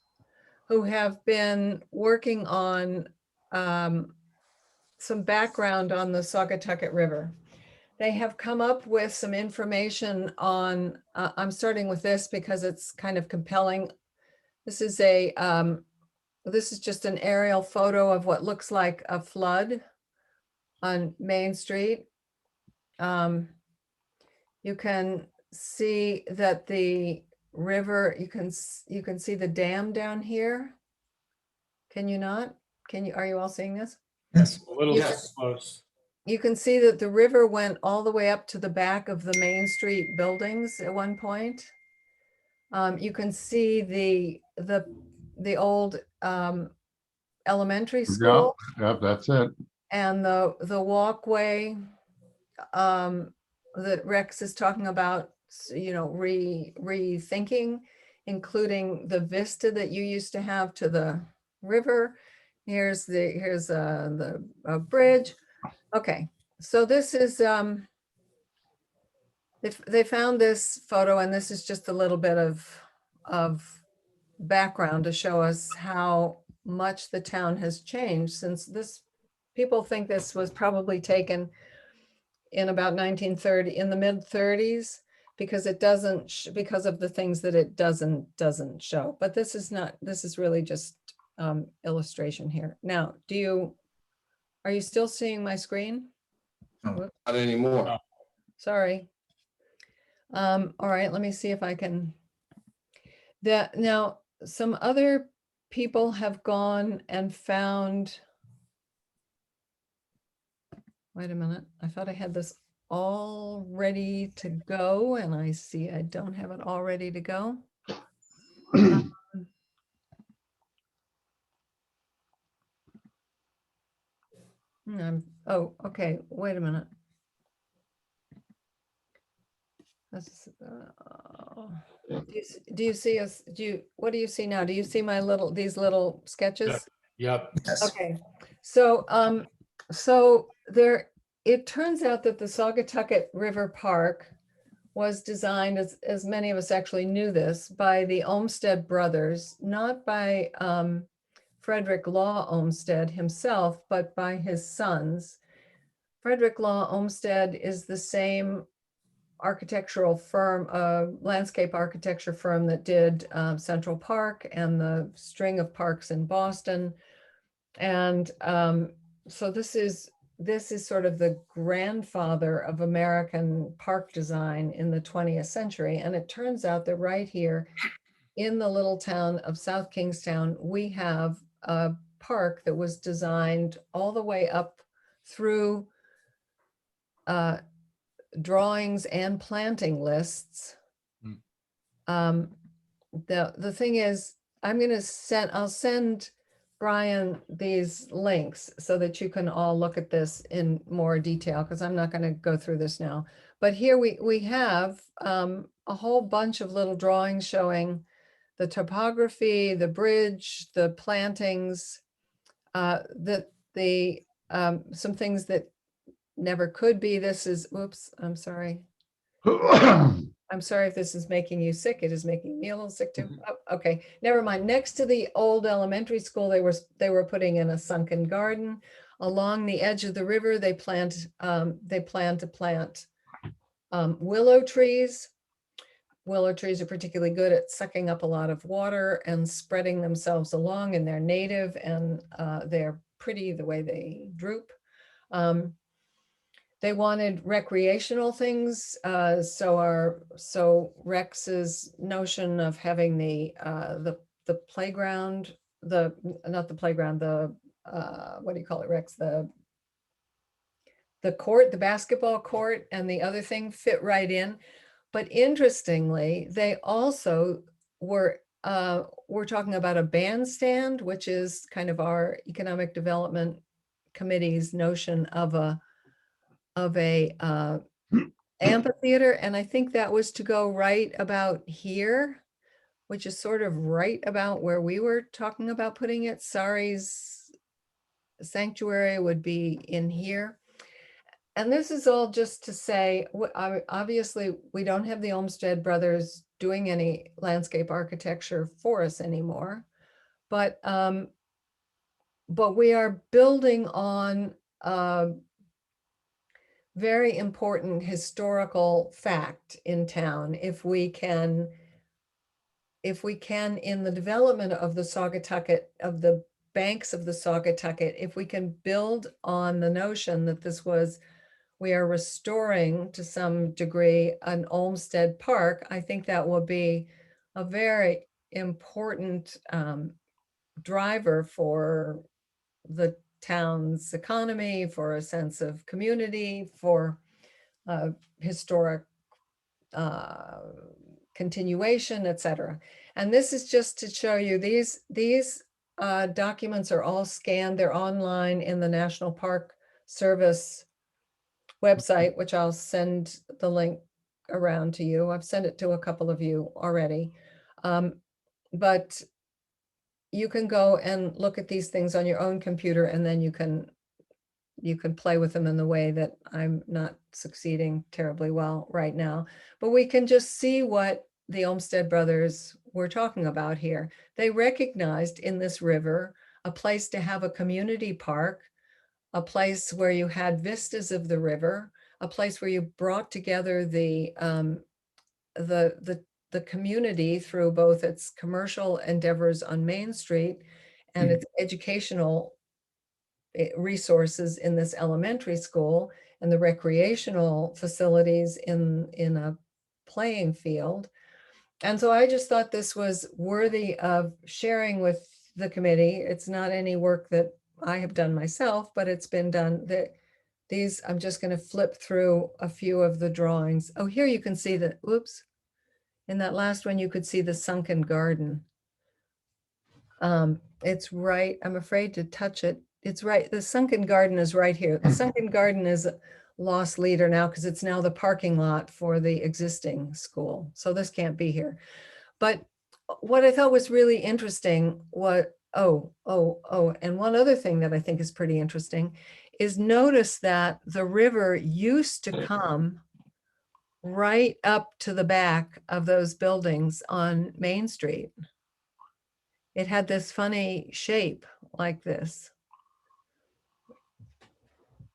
who have been working on some background on the Saugatuck River. They have come up with some information on, I'm starting with this because it's kind of compelling. This is just an aerial photo of what looks like a flood on Main Street. You can see that the river, you can see the dam down here. Can you not? Are you all seeing this? Yes. A little Yes. too close. You can see that the river went all the way up to the back of the Main Street buildings at one point. You can see the old elementary Yeah, school yeah, that's it. and the walkway that Rex is talking about, rethinking, including the vista that you used to have to the river. Here's the bridge. Okay, so this is they found this photo, and this is just a little bit of background to show us how much the town has changed since this. People think this was probably taken in about 1930, in the mid 30s, because it doesn't because of the things that it doesn't show. But this is not. This is really just illustration here. Now, are you still seeing my screen? Not anymore. Sorry. All right, let me see if I can. Now, some other people have gone and found. Wait a minute, I thought I had this all ready to go, and I see I don't have it all ready to go. Oh, okay, wait a minute. Do you see us, what do you see now? Do you see my these little sketches? Yep. Yes. Okay, so, it turns out that the Saugatucket River Park was designed, as many of us actually knew this, by the Olmsted brothers, not by Frederick Law Olmsted himself, but by his sons. Frederick Law Olmsted is the same architectural firm, landscape architecture firm that did Central Park and the string of parks in Boston. And so this is sort of the grandfather of American park design in the 20th century. And it turns out that right here in the little town of South Kingstown, we have a park that was designed all the way up through drawings and planting lists. The thing is, I'll send Brian these links so that you can all look at this in more detail, because I'm not going to go through this now. But here we have a whole bunch of little drawings showing the topography, the bridge, the plantings, some things that never could be. This is, whoops, I'm sorry. I'm sorry if this is making you sick. It is making me a little sick too. Oh, okay, never mind. Next to the old elementary school, they were putting in a sunken garden. Along the edge of the river, they plan to plant willow trees. Willow trees are particularly good at sucking up a lot of water and spreading themselves along, and they're native, and they're pretty the way they droop. They wanted recreational things, so Rex's notion of having the playground, not the playground, what do you call it, Rex? The court, the basketball court, and the other thing fit right in. But interestingly, they also were talking about a bandstand, which is kind of our Economic Development Committee's notion of a amphitheater, and I think that was to go right about here, which is sort of right about where we were talking about putting it. Sari's sanctuary would be in here. And this is all just to say, obviously, we don't have the Olmsted brothers doing any landscape architecture for us anymore, but we are building on very important historical fact in town. If we can in the development of the Saugatucket, of the banks of the Saugatucket, if we can build on the notion that we are restoring to some degree an Olmsted Park, I think that will be a very important driver for the town's economy, for a sense of community, for historic continuation, etc. And this is just to show you these documents are all scanned. They're online in the National Park Service website, which I'll send the link around to you. I've sent it to a couple of you already. But you can go and look at these things on your own computer, and then you can play with them in the way that I'm not succeeding terribly well right now. But we can just see what the Olmsted brothers were talking about here. They recognized in this river a place to have a community park, a place where you had vistas of the river, a place where you brought together the community through both its commercial endeavors on Main Street and its educational resources in this elementary school, and the recreational facilities in a playing field. And so I just thought this was worthy of sharing with the committee. It's not any work that I have done myself, but it's been done. I'm just going to flip through a few of the drawings. Oh, here you can see the, whoops. In that last one, you could see the sunken garden. It's right, I'm afraid to touch it. It's right, the sunken garden is right here. The sunken garden is lost leader now because it's now the parking lot for the existing school. So this can't be here. But what I thought was really interesting, and one other thing that I think is pretty interesting is notice that the river used to come right up to the back of those buildings on Main Street. It had this funny shape like this.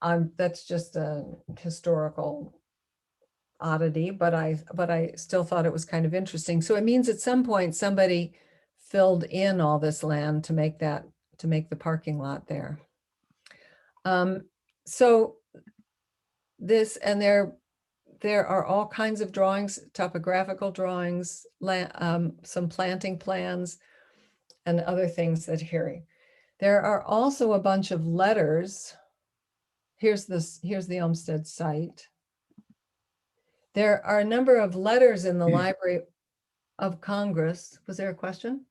That's just a historical oddity, but I still thought it was kind of interesting. So it means at some point somebody filled in all this land to make the parking lot there. So this, and there are all kinds of drawings, topographical drawings, some planting plans, and other things that here. There are also a bunch of letters. Here's the Olmsted site. There are a number of letters in the Library of Congress. Was there a question?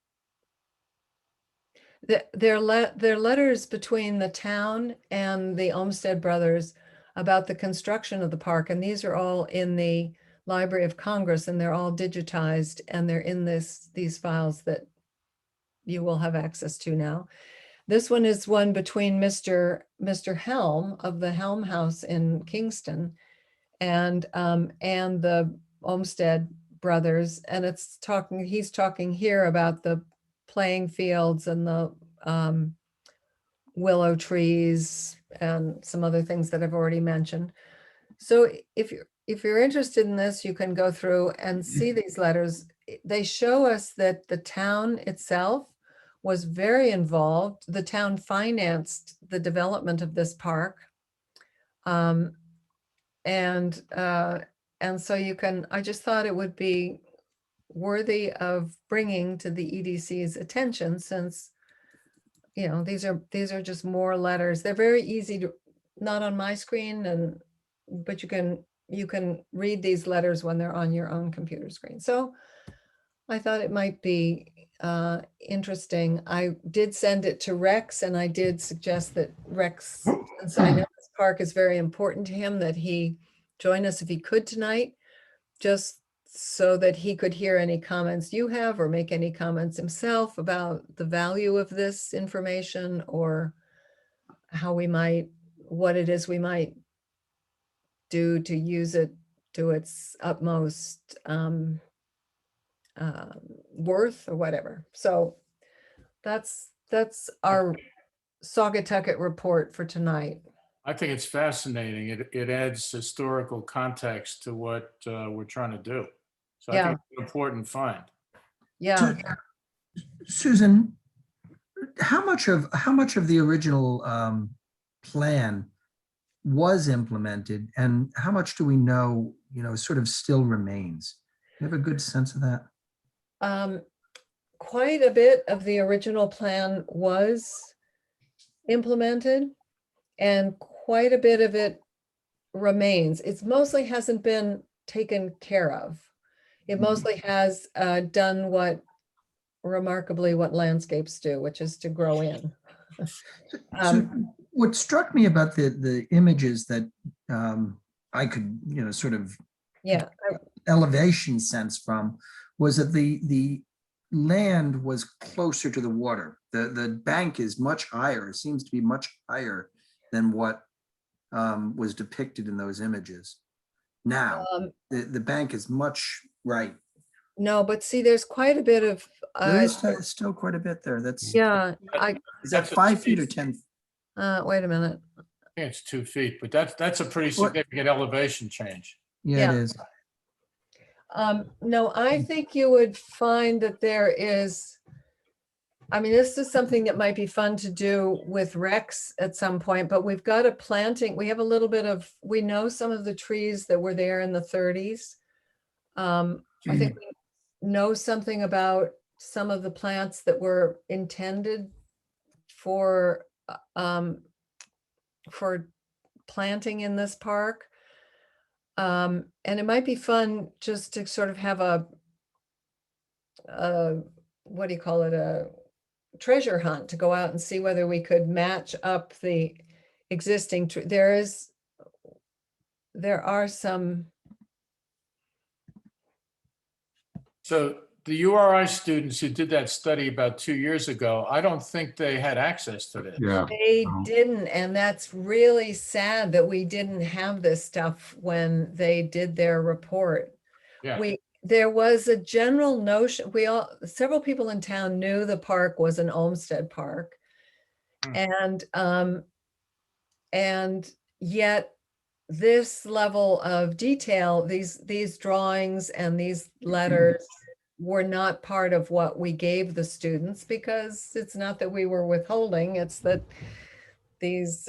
There are letters between the town and the Olmsted brothers about the construction of the park, and these are all in the Library of Congress, and they're all digitized, and they're in these files that you will have access to now. This one is one between Mr. Helm of the Helm House in Kingston and the Olmsted brothers, and he's talking here about the playing fields and the willow trees and some other things that I've already mentioned. So if you're interested in this, you can go through and see these letters. They show us that the town itself was very involved. The town financed the development of this park. And so I just thought it would be worthy of bringing to the EDC's attention, since, you know, these are just more letters. They're very easy to, not on my screen, but you can read these letters when they're on your own computer screen. So I thought it might be interesting. I did send it to Rex, and I did suggest that Rex, since I know this park is very important to him, that he join us if he could tonight, just so that he could hear any comments you have or make any comments himself about the value of this information, or what it is we might do to use it to its utmost worth or whatever. So that's our Saugatucket report for tonight. I think it's fascinating. It adds historical context to what we're trying to do. So I think it's an important find. Yeah. Susan, how much of the original plan was implemented, and how much do we know, sort of still remains? Do you have a good sense of that? Quite a bit of the original plan was implemented, and quite a bit of it remains. It mostly hasn't been taken care of. It mostly has done what landscapes do, which is to grow in. So what struck me about the images that I could, sort of elevation sense from, was that the land was closer to the water. The bank is much higher. It seems to be much higher than what was depicted in those images. Now, the bank is much right. No, but see, there's quite a bit of. There is still quite a bit there. That's is that 5 feet or 10? Wait a minute. I think it's 2 feet, but that's a pretty significant elevation change. Yeah, it is. No, I think you would find that there is, this is something that might be fun to do with Rex at some point, but we've got we have a little bit of, we know some of the trees that were there in the 30s. I think we know something about some of the plants that were intended for planting in this park. And it might be fun just to sort of have a what do you call it? A treasure hunt, to go out and see whether we could match up the existing tree. there are some, So the URI students who did that study about 2 years ago, I don't think they had access to this. Yeah. they Oh. didn't, and that's really sad that we didn't have this stuff when they did their report. Yeah. There was a general notion, several people in town knew the park was an Olmsted Park. Hmm. And yet this level of detail, these drawings and these letters were not part of what we gave the students, because it's not that we were withholding, it's that these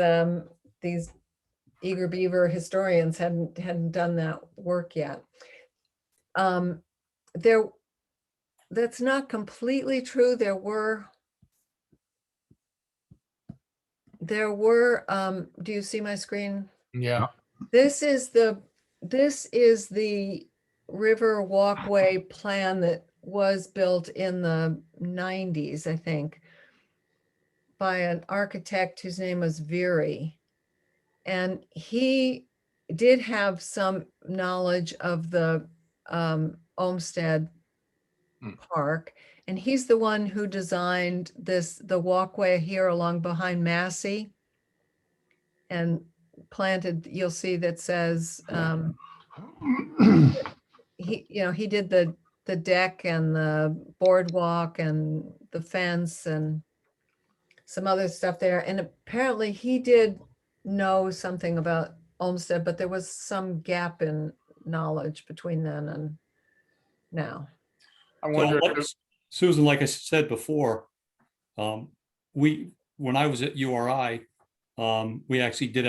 eager beaver historians hadn't done that work yet. That's not completely true. There were, do you see my screen? Yeah. This is the river walkway plan that was built in the 90s, I think, by an architect whose name was Veery. And he did have some knowledge of the Olmsted Hmm. Park. And he's the one who designed the walkway here along behind Massey, and planted, you'll see that says, he did the deck and the boardwalk and the fence and some other stuff there. And apparently he did know something about Olmsted, but there was some gap in knowledge between then and now. I So, wonder, Susan, like I said before, when I was at URI, we actually did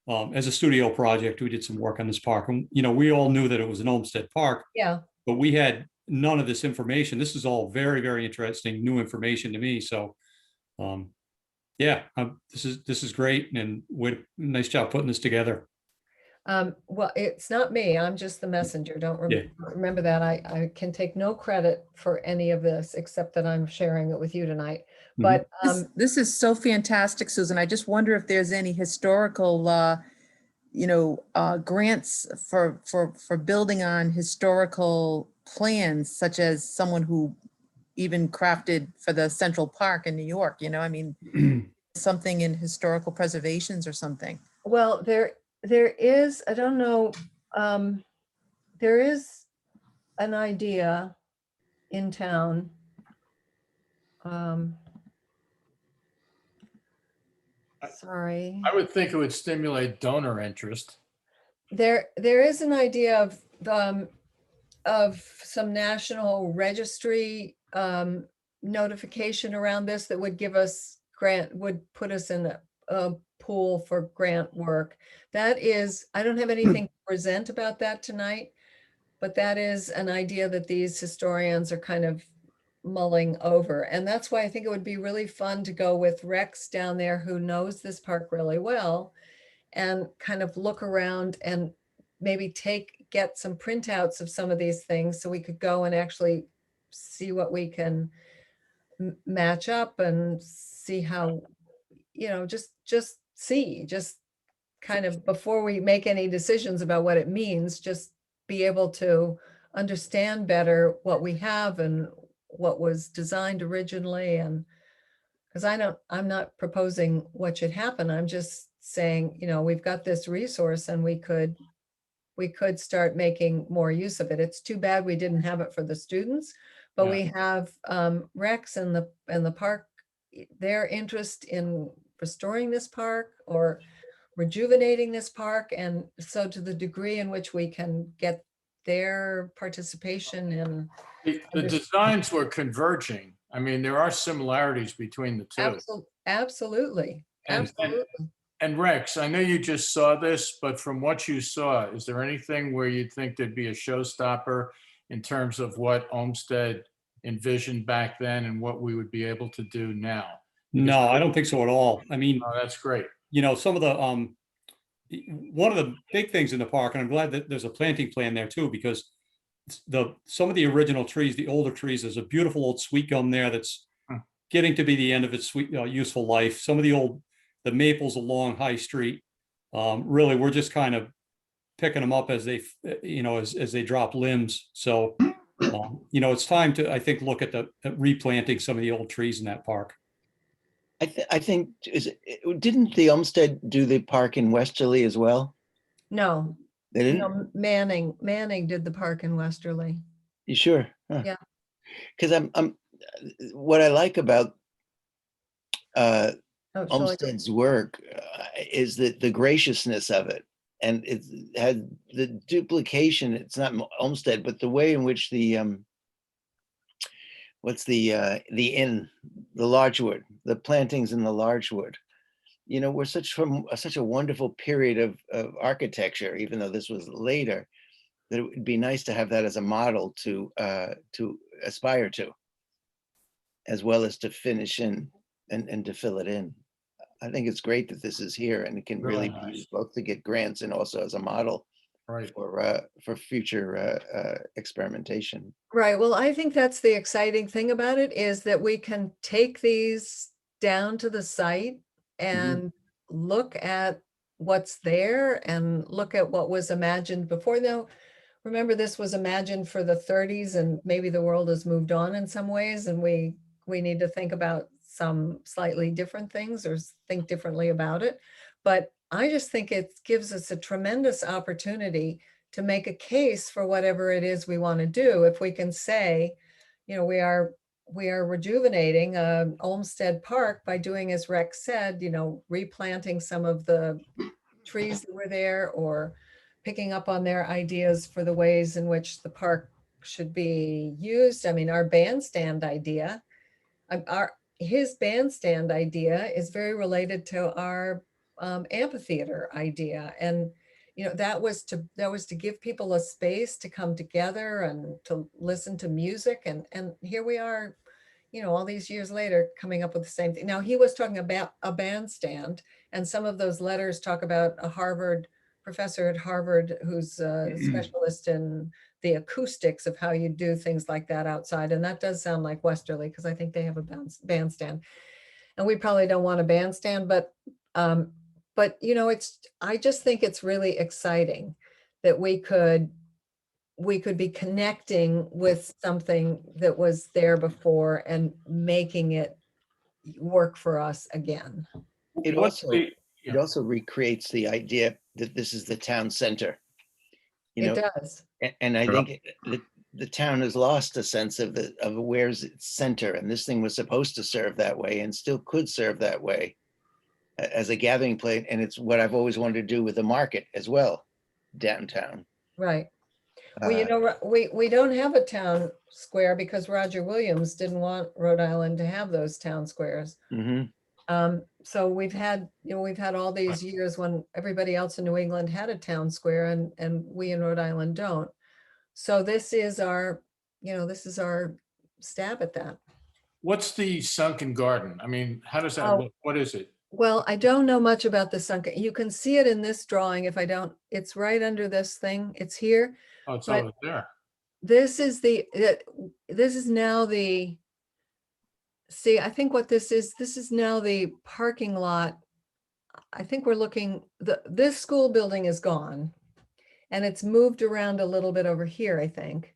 as a studio project, we did some work on this park, and we all knew that it was an Olmsted Park, Yeah. but we had none of this information. This is all very, very interesting, new information to me. So, yeah, this is great, and nice job putting this together. Well, it's not me. I'm just the messenger. Don't remember that. I can take no credit for any of this except that I'm sharing it with you tonight. But This is so fantastic, Susan. I just wonder if there's any historical, grants for building on historical plans, such as someone who even crafted for the Central Park in New York, I mean, something in historical preservations or something. well, there is, I don't know, there is an idea in town. Sorry. I would think it would stimulate donor interest. There is an idea of some national registry notification around this that would give us would put us in a pool for grant work. That is, I don't have anything to present about that tonight, but that is an idea that these historians are kind of mulling over. And that's why I think it would be really fun to go with Rex down there, who knows this park really well, and kind of look around and maybe get some printouts of some of these things so we could go and actually see what we can match up and see how, just kind of, before we make any decisions about what it means, just be able to understand better what we have and what was designed originally. And because I'm not proposing what should happen. I'm just saying, we've got this resource and we could start making more use of it. It's too bad we didn't have it for the students, but we have Rex and the park, their interest in restoring this park or rejuvenating this park. And so to the degree in which we can get their participation in The designs were converging. I mean, there are similarities between the two. Absolutely. And Rex, I know you just saw this, but from what you saw, is there anything where you'd think there'd be a showstopper in terms of what Olmsted envisioned back then and what we would be able to do now? No, I don't think so at all. I mean, oh, that's great. Some of the one of the big things in the park, and I'm glad that there's a planting plan there too, because some of the original trees, the older trees, there's a beautiful old sweet gum there that's getting to be the end of its sweet useful life. Some of the maples along High Street, really, we're just kind of picking them up as they, as they drop limbs. So, it's time to, I think, look at replanting some of the old trees in that park. I think, didn't the Olmsted do the park in Westerly as well? No, They didn't? no, Manning did the park in Westerly. You sure? Huh. Yeah. Because what I like about Oh, shall I go? Olmsted's work is the graciousness of it. And it had the duplication, it's not Olmsted, but the way in which the what's the inn, the Larchwood, the plantings in the Larchwood, were from such a wonderful period of architecture, even though this was later, that it would be nice to have that as a model to aspire to, as well as to finish in and to fill it in. I think it's great that this is here, and it can really be Nice. used both to get grants and also as a model Right. for future experimentation. Right. Well, I think that's the exciting thing about it, is that we can take these down to the site and look at what's there and look at what was imagined before. Now, remember, this was imagined for the 30s, and maybe the world has moved on in some ways, and we need to think about some slightly different things or think differently about it. But I just think it gives us a tremendous opportunity to make a case for whatever it is we want to do. If we can say, we are rejuvenating Olmsted Park by doing, as Rex said, replanting some of the trees that were there, or picking up on their ideas for the ways in which the park should be used. I mean, our bandstand idea, his bandstand idea is very related to our amphitheater idea. And, that was to give people a space to come together and to listen to music. And here we are, all these years later, coming up with the same thing. Now, he was talking about a bandstand, and some of those letters talk about a Harvard professor at Harvard who's a specialist in the acoustics of how you do things like that outside. And that does sound like Westerly, because I think they have a bandstand. And we probably don't want a bandstand, but I just think it's really exciting that we could be connecting with something that was there before and making it work for us again. It What's also the- it also recreates the idea that this is the town center. It does. And I think the town has lost a sense of where's its center, and this thing was supposed to serve that way and still could serve that way as a gathering place. And it's what I've always wanted to do with the market as well, downtown. Right. Well, we don't have a town square because Roger Williams didn't want Rhode Island to have those town squares. So we've had all these years when everybody else in New England had a town square, and we in Rhode Island don't. So this is our stab at that. What's the sunken garden? I mean, how does that look? What is it? Well, I don't know much about the sunken. You can see it in this drawing. It's right under this thing. It's here. Oh, it's But over there. this is now the, see, I think what this is now the parking lot. I think we're looking, this school building is gone, and it's moved around a little bit over here, I think.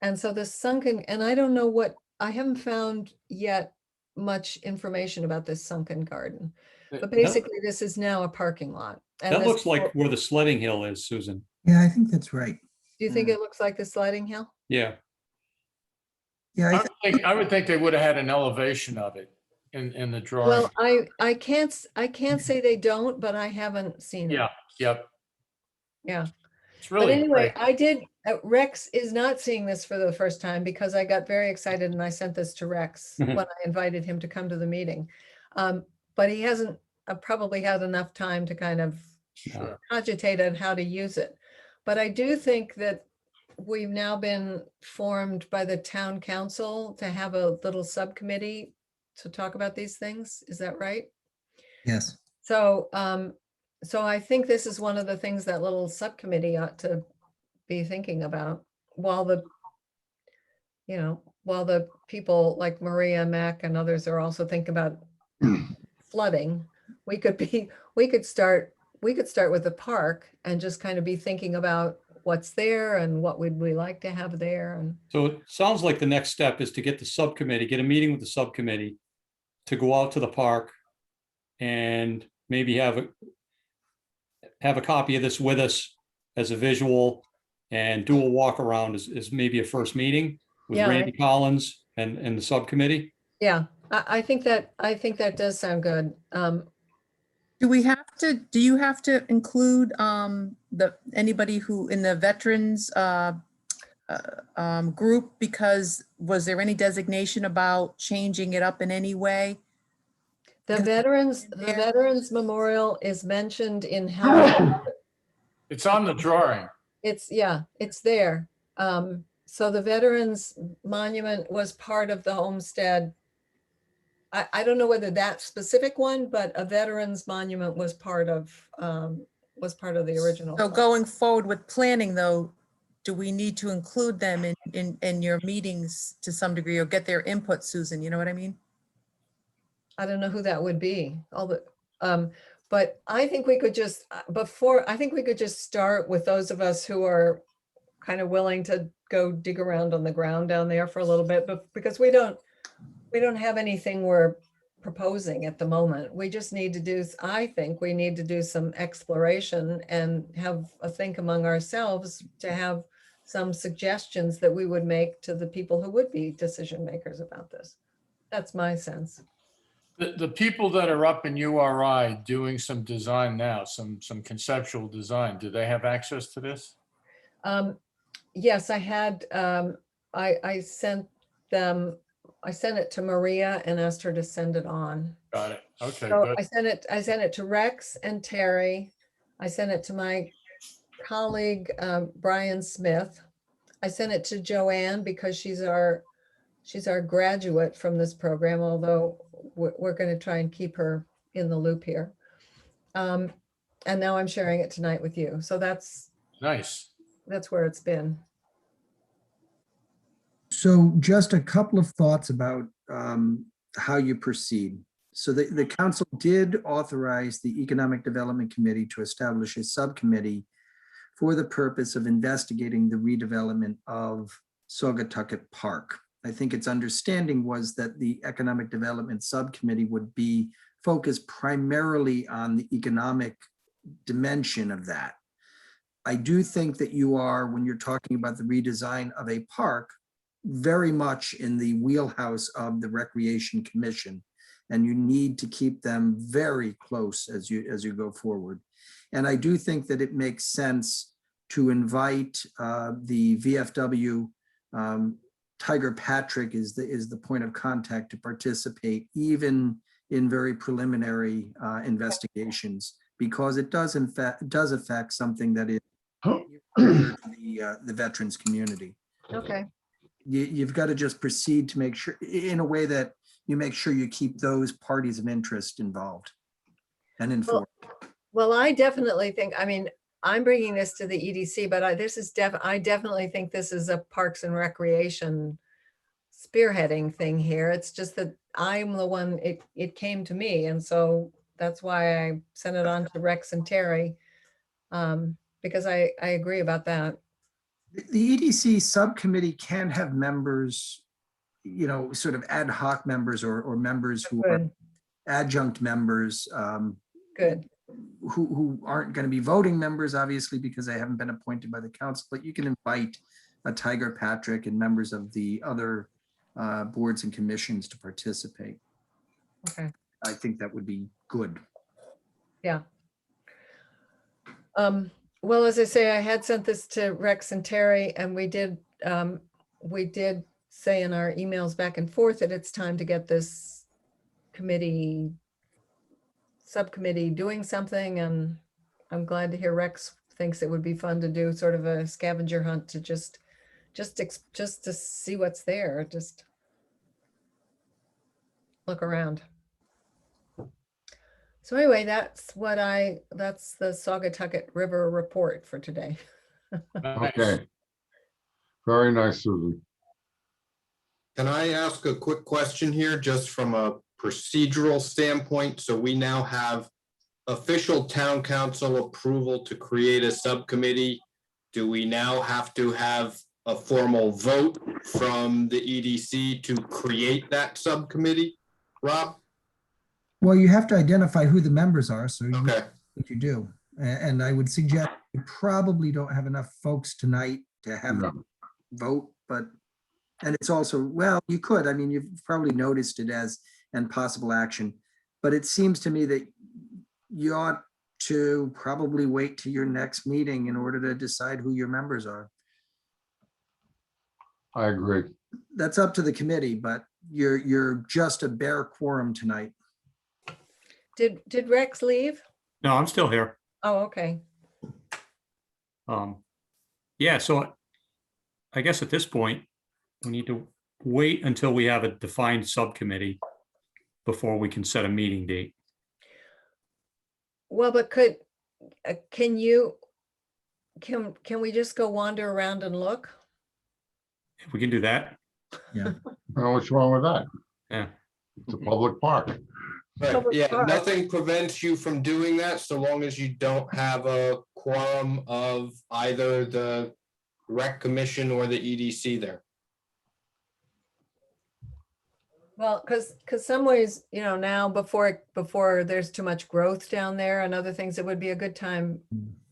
And so the sunken, and I don't know I haven't found yet much information about this sunken garden. But basically, this is now a parking lot. And That looks like where the sledding hill is, Susan. Yeah, I think that's right. Do you think it looks like the sliding hill? Yeah. Yeah, I would think they would have had an elevation of it in the drawing. Well, I can't say they don't, but I haven't seen it. Yeah, yep. Yeah. It's But really anyway, great. Rex is not seeing this for the first time, because I got very excited and I sent this to Rex when I invited him to come to the meeting. But he hasn't probably had enough time to kind of Sure. cogitate on how to use it. But I do think that we've now been formed by the town council to have a little subcommittee to talk about these things. Is that right? yes. So, so I think this is one of the things that little subcommittee ought to be thinking about, while the people like Maria Mack and others are also thinking about flooding. We could start we could start with the park and just kind of be thinking about what's there and what would we like to have there. And So it sounds like the next step is to get the subcommittee, get a meeting with the subcommittee to go out to the park and maybe have a copy of this with us as a visual and do a walk around as maybe a first meeting with Yeah. Randy Collins and the subcommittee. yeah, I think that does sound good. Do you have to include anybody who in the veterans group? Because was there any designation about changing it up in any way? The Because- Veterans Memorial is mentioned in health. It's on the drawing. It's there. So the Veterans Monument was part of the homestead. I don't know whether that specific one, but a Veterans Monument was part of the original. So going forward with planning though, do we need to include them in your meetings to some degree or get their input, Susan? You know what I mean? I don't know who that would be, but I think we could just, start with those of us who are kind of willing to go dig around on the ground down there for a little bit, but because we don't have anything we're proposing at the moment. We just need to do, I think we need to do some exploration and have a think among ourselves to have some suggestions that we would make to the people who would be decision makers about this. That's my sense. The people that are up in URI doing some design now, some conceptual design, do they have access to this? Yes, I had, I sent it to Maria and asked her to send it on. Got it. Okay, So good. I sent it to Rex and Terry. I sent it to my colleague, Brian Smith. I sent it to Joanne because she's our graduate from this program, although we're going to try and keep her in the loop here. And now I'm sharing it tonight with you. So that's Nice. where it's been. So just a couple of thoughts about how you proceed. So the council did authorize the Economic Development Committee to establish a subcommittee for the purpose of investigating the redevelopment of Saugatucket Park. I think its understanding was that the Economic Development Subcommittee would be focused primarily on the economic dimension of that. I do think that you are, when you're talking about the redesign of a park, very much in the wheelhouse of the Recreation Commission, and you need to keep them very close as you go forward. And I do think that it makes sense to invite the VFW. Tiger Patrick is the point of contact to participate, even in very preliminary investigations, because it does affect something that is the veterans community. Okay. You've got to just proceed to make sure, in a way that you make sure you keep those parties of interest involved and informed. Well, I definitely think, I mean, I'm bringing this to the EDC, but I definitely think this is a Parks and Recreation spearheading thing here. It's just that I'm the one, it came to me. And so that's why I sent it on to Rex and Terry, because I agree about that. The EDC subcommittee can have members, sort of ad hoc members or members who are Good, adjunct members, good. who aren't going to be voting members, obviously, because they haven't been appointed by the council, but you can invite a Tiger Patrick and members of the other boards and commissions to participate. Okay. I think that would be good. Yeah. Well, as I say, I had sent this to Rex and Terry, and we did say in our emails back and forth that it's time to get this subcommittee doing something. And I'm glad to hear Rex thinks it would be fun to do sort of a scavenger hunt to just to see what's there, just look around. So anyway, that's the Saugatucket River report for today. Nice. Okay. Very nice, Susan. Can I ask a quick question here, just from a procedural standpoint? So we now have official town council approval to create a subcommittee, do we now have to have a formal vote from the EDC to create that subcommittee? Rob? Well, you have to identify who the members are, so you, Okay, what you do. And I would suggest you probably don't have enough folks tonight to have a No. vote, but, and it's also, well, you could, I mean, you've probably noticed it as, and possible action, but it seems to me that you ought to probably wait to your next meeting in order to decide who your members are. I agree. That's up to the committee, but you're just a bare quorum tonight. Did Rex leave? No, I'm still here. Oh, okay. Yeah, so I guess at this point, we need to wait until we have a defined subcommittee before we can set a meeting date. Well, but can we just go wander around and look? If we can do that, Well, what's wrong with that? yeah. It's a public park. right, Public yeah, park. nothing prevents you from doing that so long as you don't have a quorum of either the rec commission or the EDC there. Well, because some ways, now before there's too much growth down there and other things, it would be a good time,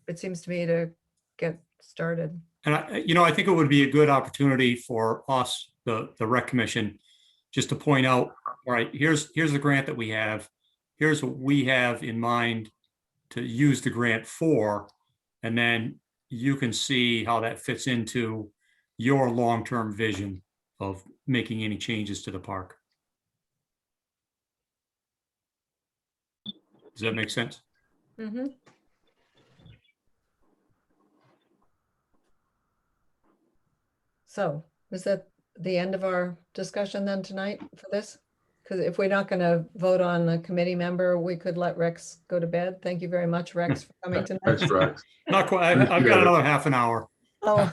it seems to me, to get started. And I think it would be a good opportunity for us, the rec commission, just to point out, all right, here's the grant that we have. Here's what we have in mind to use the grant for. And then you can see how that fits into your long-term vision of making any changes to the park. Does that make sense? Mm-hmm. So is that the end of our discussion then tonight for this? Because if we're not going to vote on a committee member, we could let Rex go to bed. Thank you very much, Rex, for coming tonight. Thanks, Rex. Not quite. I've got another half an hour. Oh,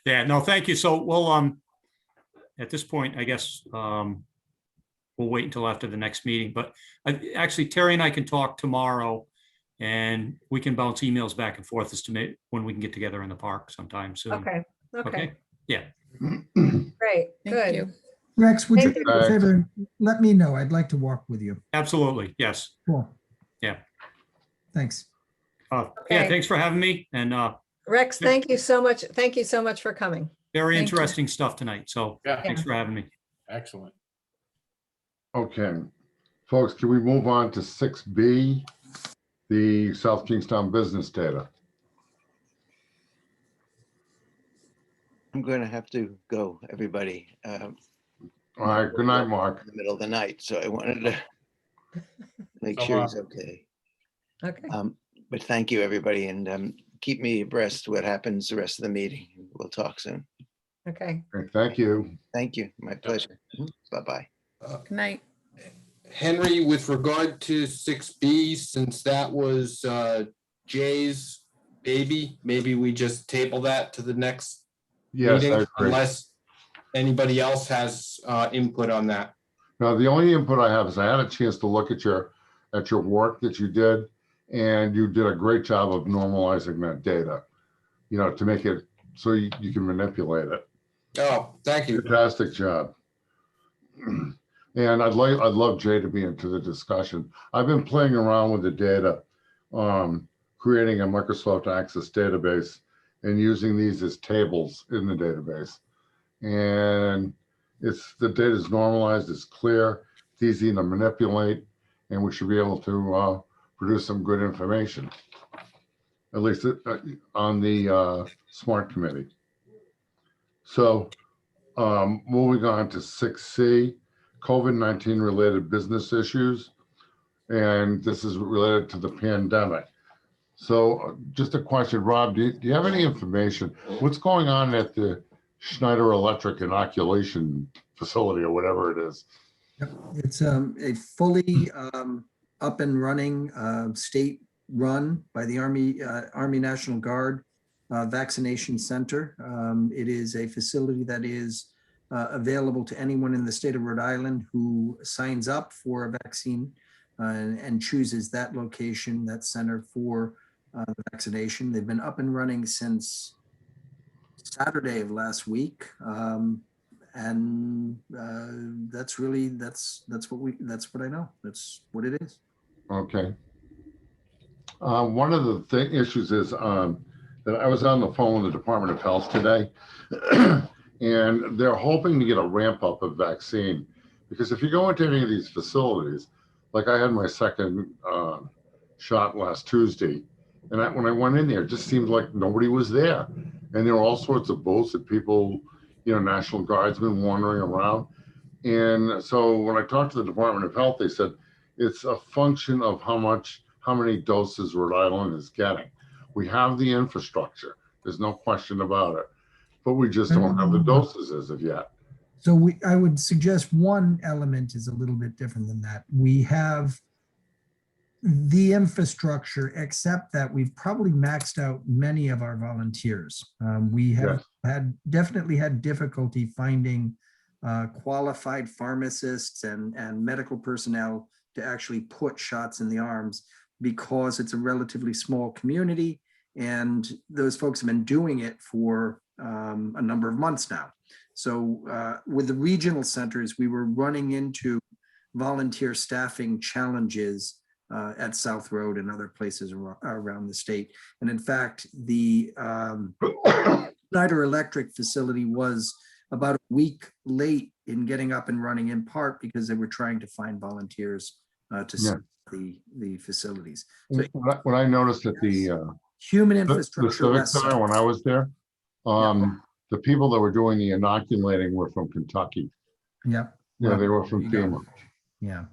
Yeah, no, thank you. So we'll, at this point, I guess, we'll wait until after the next meeting, but actually Terry and I can talk tomorrow and we can bounce emails back and forth as to when we can get together in the park sometime soon. okay. Okay, yeah. Great, Thank good. you. Rex, would you Thank do me a favor? Let me know. I'd like to walk with you. Absolutely, yes. Cool. Yeah. Thanks. Yeah, Okay. thanks for having me and Rex, thank you so much. Thank you so much for coming. very Thank you. interesting stuff tonight. So Yeah, thanks for having me. excellent. Okay, folks, can we move on to 6B, the South Kingstown business data? I'm going to have to go, everybody, All right, good night, Mark. in the middle of the night. So I wanted to make So sure long. he's okay. Okay, But thank you, everybody, and keep me abreast what happens the rest of the meeting. We'll talk soon. okay. Okay, thank you. Thank you. My pleasure. Bye-bye. Good night. Henry, with regard to 6B, since that was Jay's baby, maybe we just table that to the next Yes, I meeting agree. unless anybody else has input on that. Now, the only input I have is I had a chance to look at your work that you did, and you did a great job of normalizing that data, to make it so you can manipulate it. Oh, thank you. Fantastic job. And I'd love Jay to be into the discussion. I've been playing around with the data, creating a Microsoft Access database and using these as tables in the database. And the data is normalized, it's clear, it's easy to manipulate, and we should be able to produce some good information, at least on the SMART committee. So moving on to 6C, COVID-19 related business issues. And this is related to the pandemic. So just a question, Rob, do you have any information? What's going on at the Schneider Electric inoculation facility or whatever it is? Yep. It's a fully up and running state run by the Army National Guard vaccination center. It is a facility that is available to anyone in the state of Rhode Island who signs up for a vaccine and chooses that location, that center for the vaccination. They've been up and running since Saturday of last week. And that's really, that's what I know. That's what it is. Okay. One of the issues is that I was on the phone with the Department of Health today, and they're hoping to get a ramp up of vaccine. Because if you go into any of these facilities, like I had my second shot last Tuesday, and when I went in there, it just seemed like nobody was there. And there were all sorts of boats that people, National Guardsmen wandering around. And so when I talked to the Department of Health, they said it's a function of how many doses Rhode Island is getting. We have the infrastructure. There's no question about it, but we just don't have the doses as of yet. So I would suggest one element is a little bit different than that. We have the infrastructure, except that we've probably maxed out many of our volunteers. We have definitely had difficulty finding qualified pharmacists and medical personnel to actually put shots in the arms, because it's a relatively small community and those folks have been doing it for a number of months now. So with the regional centers, we were running into volunteer staffing challenges at South Road and other places around the state. And in fact, the Snyder Electric facility was about a week late in getting up and running, in part because they were trying to find volunteers to serve the facilities. So What I noticed at the human the infrastructure, Civic less so. Center when I was there, the people that were doing the inoculating were from Kentucky. Yeah. Yeah, they were from There you FEMA. go. Yeah.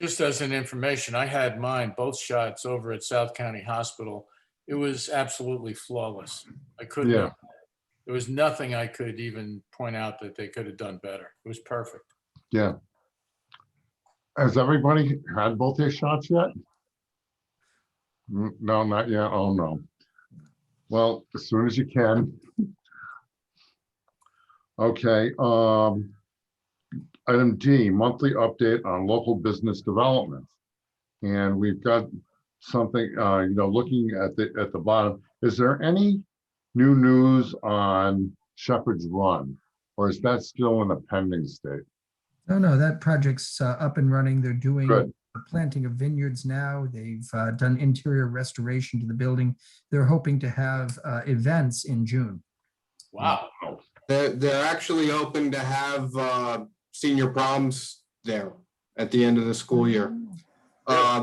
Just as an information, I had mine, both shots over at South County Hospital. It was absolutely flawless. I couldn't, Yeah. there was nothing I could even point out that they could have done better. It was perfect. Yeah. Has everybody had both their shots yet? No, not yet. Oh, no. Well, as soon as you can. Okay. Item D, monthly update on local business development. And we've got something, looking at the bottom. Is there any new news on Shepherd's Run, or is that still in a pending state? No, that project's up and running. They're doing Good. the planting of vineyards now. They've done interior restoration to the building. They're hoping to have events in June. Wow. They're actually hoping to have senior proms there at the end of the school year.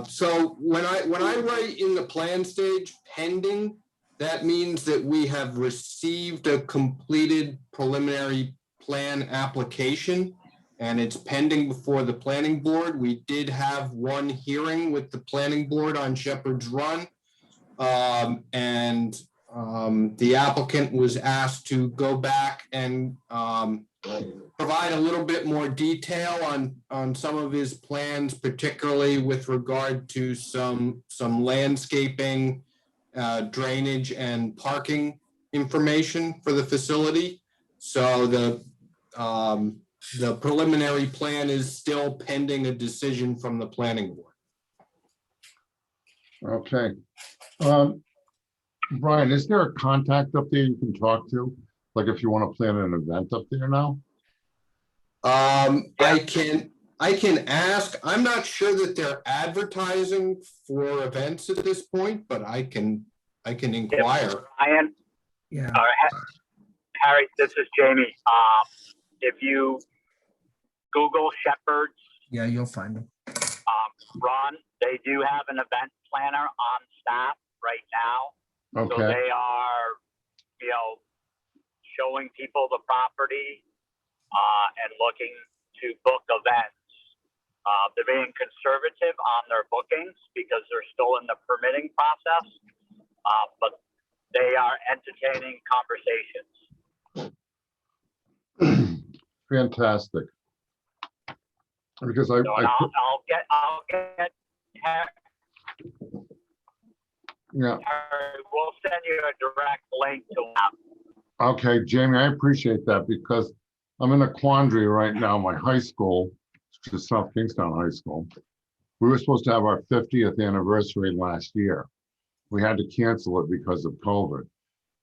So when I write in the plan stage pending, that means that we have received a completed preliminary plan application and it's pending before the planning board. We did have one hearing with the planning board on Shepherd's Run. And the applicant was asked to go back and provide a little bit more detail on some of his plans, particularly with regard to some landscaping, drainage and parking information for the facility. So the preliminary plan is still pending a decision from the planning board. Okay. Brian, is there a contact up there you can talk to? Like if you want to plan an event up there now? I can ask. I'm not sure that they're advertising for events at this point, but I can inquire. Ryan, Yeah. Harry, this is Jamie. If you Google Shepherd's Yeah, you'll find them. Run, they do have an event planner on staff right now. So Okay. they are, showing people the property and looking to book events. They're being conservative on their bookings because they're still in the permitting process, but they are entertaining conversations. Fantastic. Because So I'll get yeah. we'll send you a direct link to them. Okay, Jamie, I appreciate that because I'm in a quandary right now. My high school, which is South Kingstown High School, We were supposed to have our 50th anniversary last year. We had to cancel it because of COVID.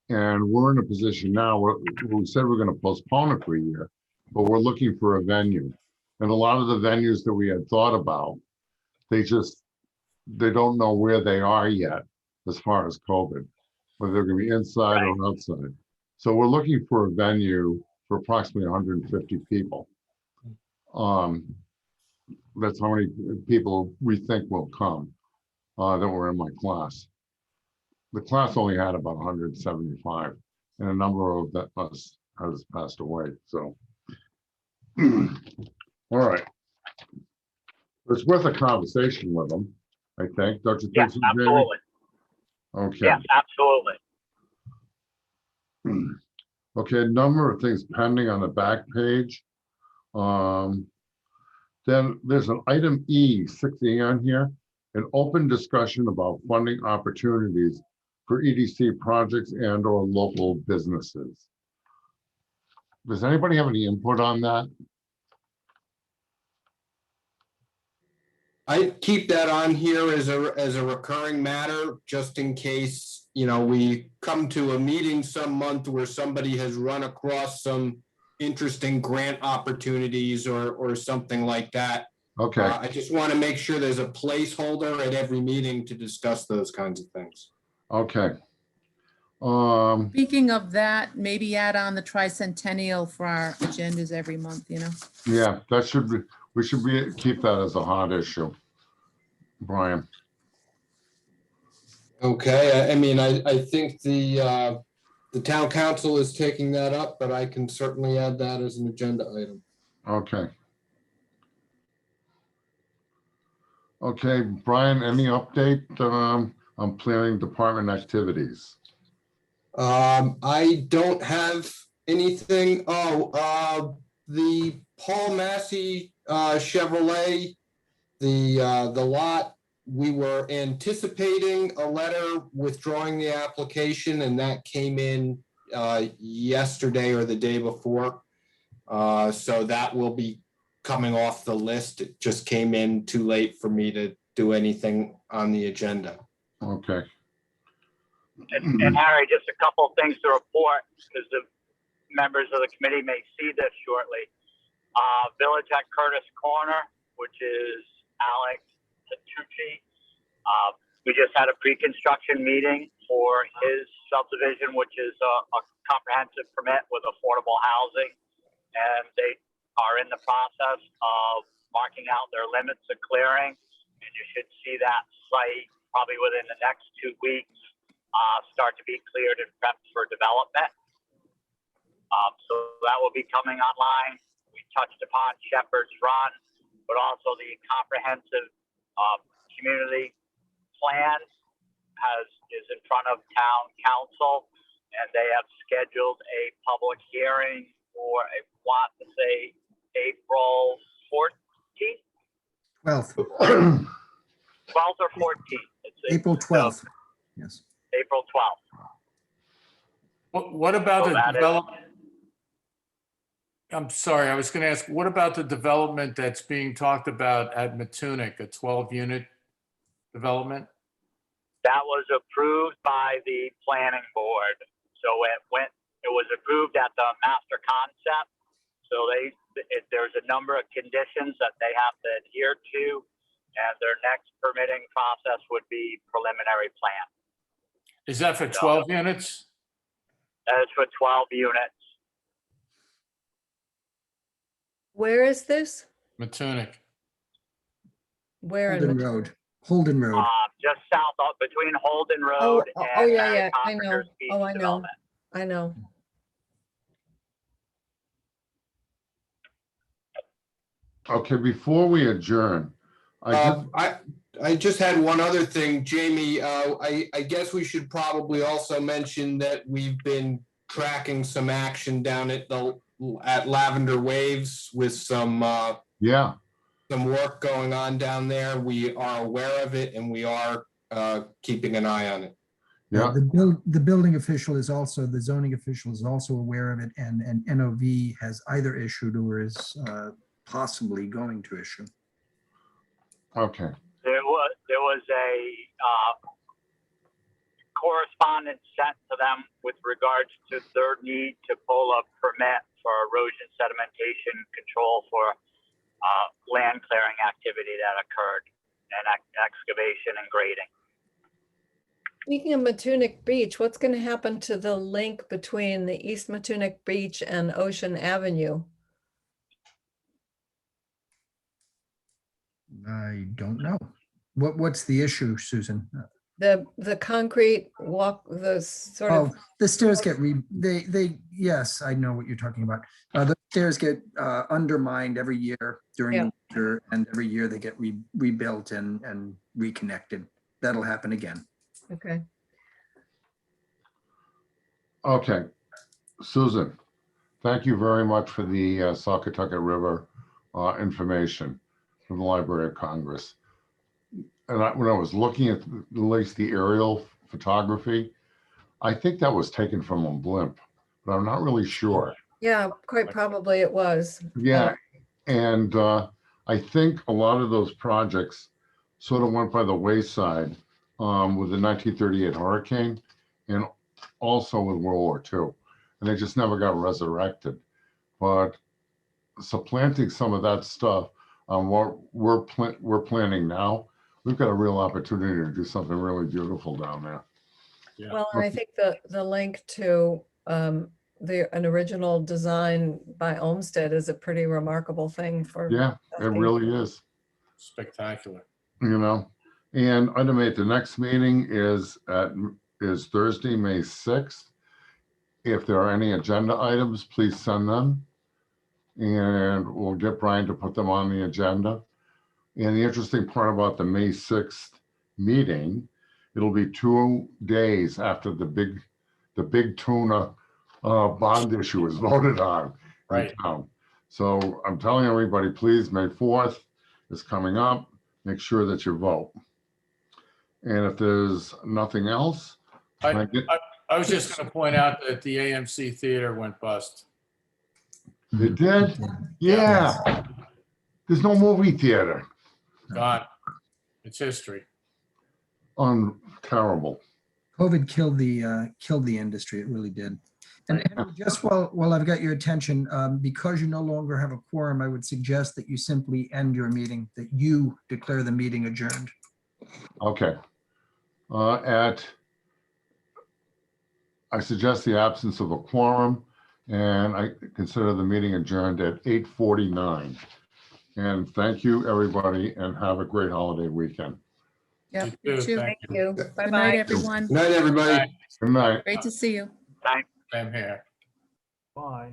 And we're in a position now where we said we're going to postpone it for a year, but we're looking for a venue. And a lot of the venues that we had thought about, they don't know where they are yet as far as COVID, whether they're going to be inside or outside. So we're looking for a venue for approximately 150 people. That's how many people we think will come that were in my class. The class only had about 175, and a number of us has passed away. So, all right. It's worth a conversation with them, I think. Don't you think Yes, so, Jamie? absolutely. Okay. Yes, absolutely. Okay, a number of things pending on the back page. Then there's an item E, 6E on here, an open discussion about funding opportunities for EDC projects and or local businesses. Does anybody have any input on that? I keep that on here as a recurring matter, just in case, we come to a meeting some month where somebody has run across some interesting grant opportunities or something like that. Okay, I just want to make sure there's a placeholder at every meeting to discuss those kinds of things. okay. Speaking of that, maybe add on the tricentennial for our agendas every month, Yeah, we should keep that as a hot issue. Brian. Okay, I think the town council is taking that up, but I can certainly add that as an agenda item. Okay. Okay, Brian, any update on planning department activities? I don't have anything. The Paul Massey Chevrolet, the lot, we were anticipating a letter withdrawing the application, and that came in yesterday or the day before. So that will be coming off the list. It just came in too late for me to do anything on the agenda. Okay. And Harry, just a couple of things to report, because the members of the committee may see this shortly. Village at Curtis Corner, which is Alex Tucci. We just had a pre-construction meeting for his subdivision, which is a comprehensive permit with affordable housing. And they are in the process of marking out their limits of clearing. And you should see that site probably within the next 2 weeks start to be cleared and prepped for development. So that will be coming online. We touched upon Shepherd's Run, but also the comprehensive community plan is in front of town council, and they have scheduled a public hearing for, I want to say, April 14th? 12th, 12th or 14th. April 12th. Yes. April 12th. What about So the that is- development? I'm sorry, I was going to ask, what about the development that's being talked about at Matunic, a 12-unit development? That was approved by the planning board. So it was approved at the master concept. So there's a number of conditions that they have to adhere to, and their next permitting process would be preliminary plan. Is that for 12 units? That is for 12 units. Where is this? Matunic. Where in? Holden Road. Holden Road. Just south of between Holden Oh, Road oh, and oh, yeah, Harry yeah, I know. Carpenter's Beach Oh, I know. Development. I know. Okay, before we adjourn, I just had one other thing, Jamie. I guess we should probably also mention that we've been tracking some action down at Lavender Waves with some work going on down there. We are aware of it, and we are keeping an eye on it. Yeah. The building official is also, the zoning official is also aware of it, and NOV has either issued or is possibly going to issue. Okay. there was a correspondence sent to them with regards to their need to pull a permit for erosion sedimentation control for land clearing activity that occurred and excavation and grading. Speaking of Matunic Beach, what's going to happen to the link between the East Matunic Beach and Ocean Avenue? I don't know. What's the issue, Susan? The concrete walk, the sort Oh, of, the stairs get yes, I know what you're talking about. The stairs get undermined every year during Yeah. the winter, and every year they get rebuilt and reconnected. That'll happen again. okay. Okay, Susan, thank you very much for the Saugatucket River information from the Library of Congress. And when I was looking at at least the aerial photography, I think that was taken from a blimp, but I'm not really sure. Yeah, quite probably it was. Yeah, and I think a lot of those projects sort of went by the wayside with the 1938 hurricane and also with World War II, and they just never got resurrected. But supplanting some of that stuff on what we're planning now, we've got a real opportunity to do something really beautiful down there. Yeah. Well, and I think the link to an original design by Olmsted is a pretty remarkable thing for. Yeah, it really is. Spectacular. You know, and item 8, the next meeting is Thursday, May 6th. If there are any agenda items, please send them, and we'll get Brian to put them on the agenda. And the interesting part about the May 6th meeting, it'll be 2 days after the big tuna bond issue is voted on in Right. town. So I'm telling everybody, please, May 4th is coming up. Make sure that you vote. And if there's nothing else, can I get, I was just going to point out that the AMC Theater went bust. it did? Yeah. There's no movie theater. Gone. It's history. Terrible. COVID killed the industry. It really did. And Henry, just while I've got your attention, because you no longer have a quorum, I would suggest that you simply end your meeting, that you declare the meeting adjourned. Okay. I suggest the absence of a quorum, and I consider the meeting adjourned at 8:49. And thank you, everybody, and have a great holiday weekend. Yep. You too. too. Thank Thank you. Good Bye-bye. night, everyone. Good night, everybody. Good night. Great to see you. Thanks. Same here. Bye.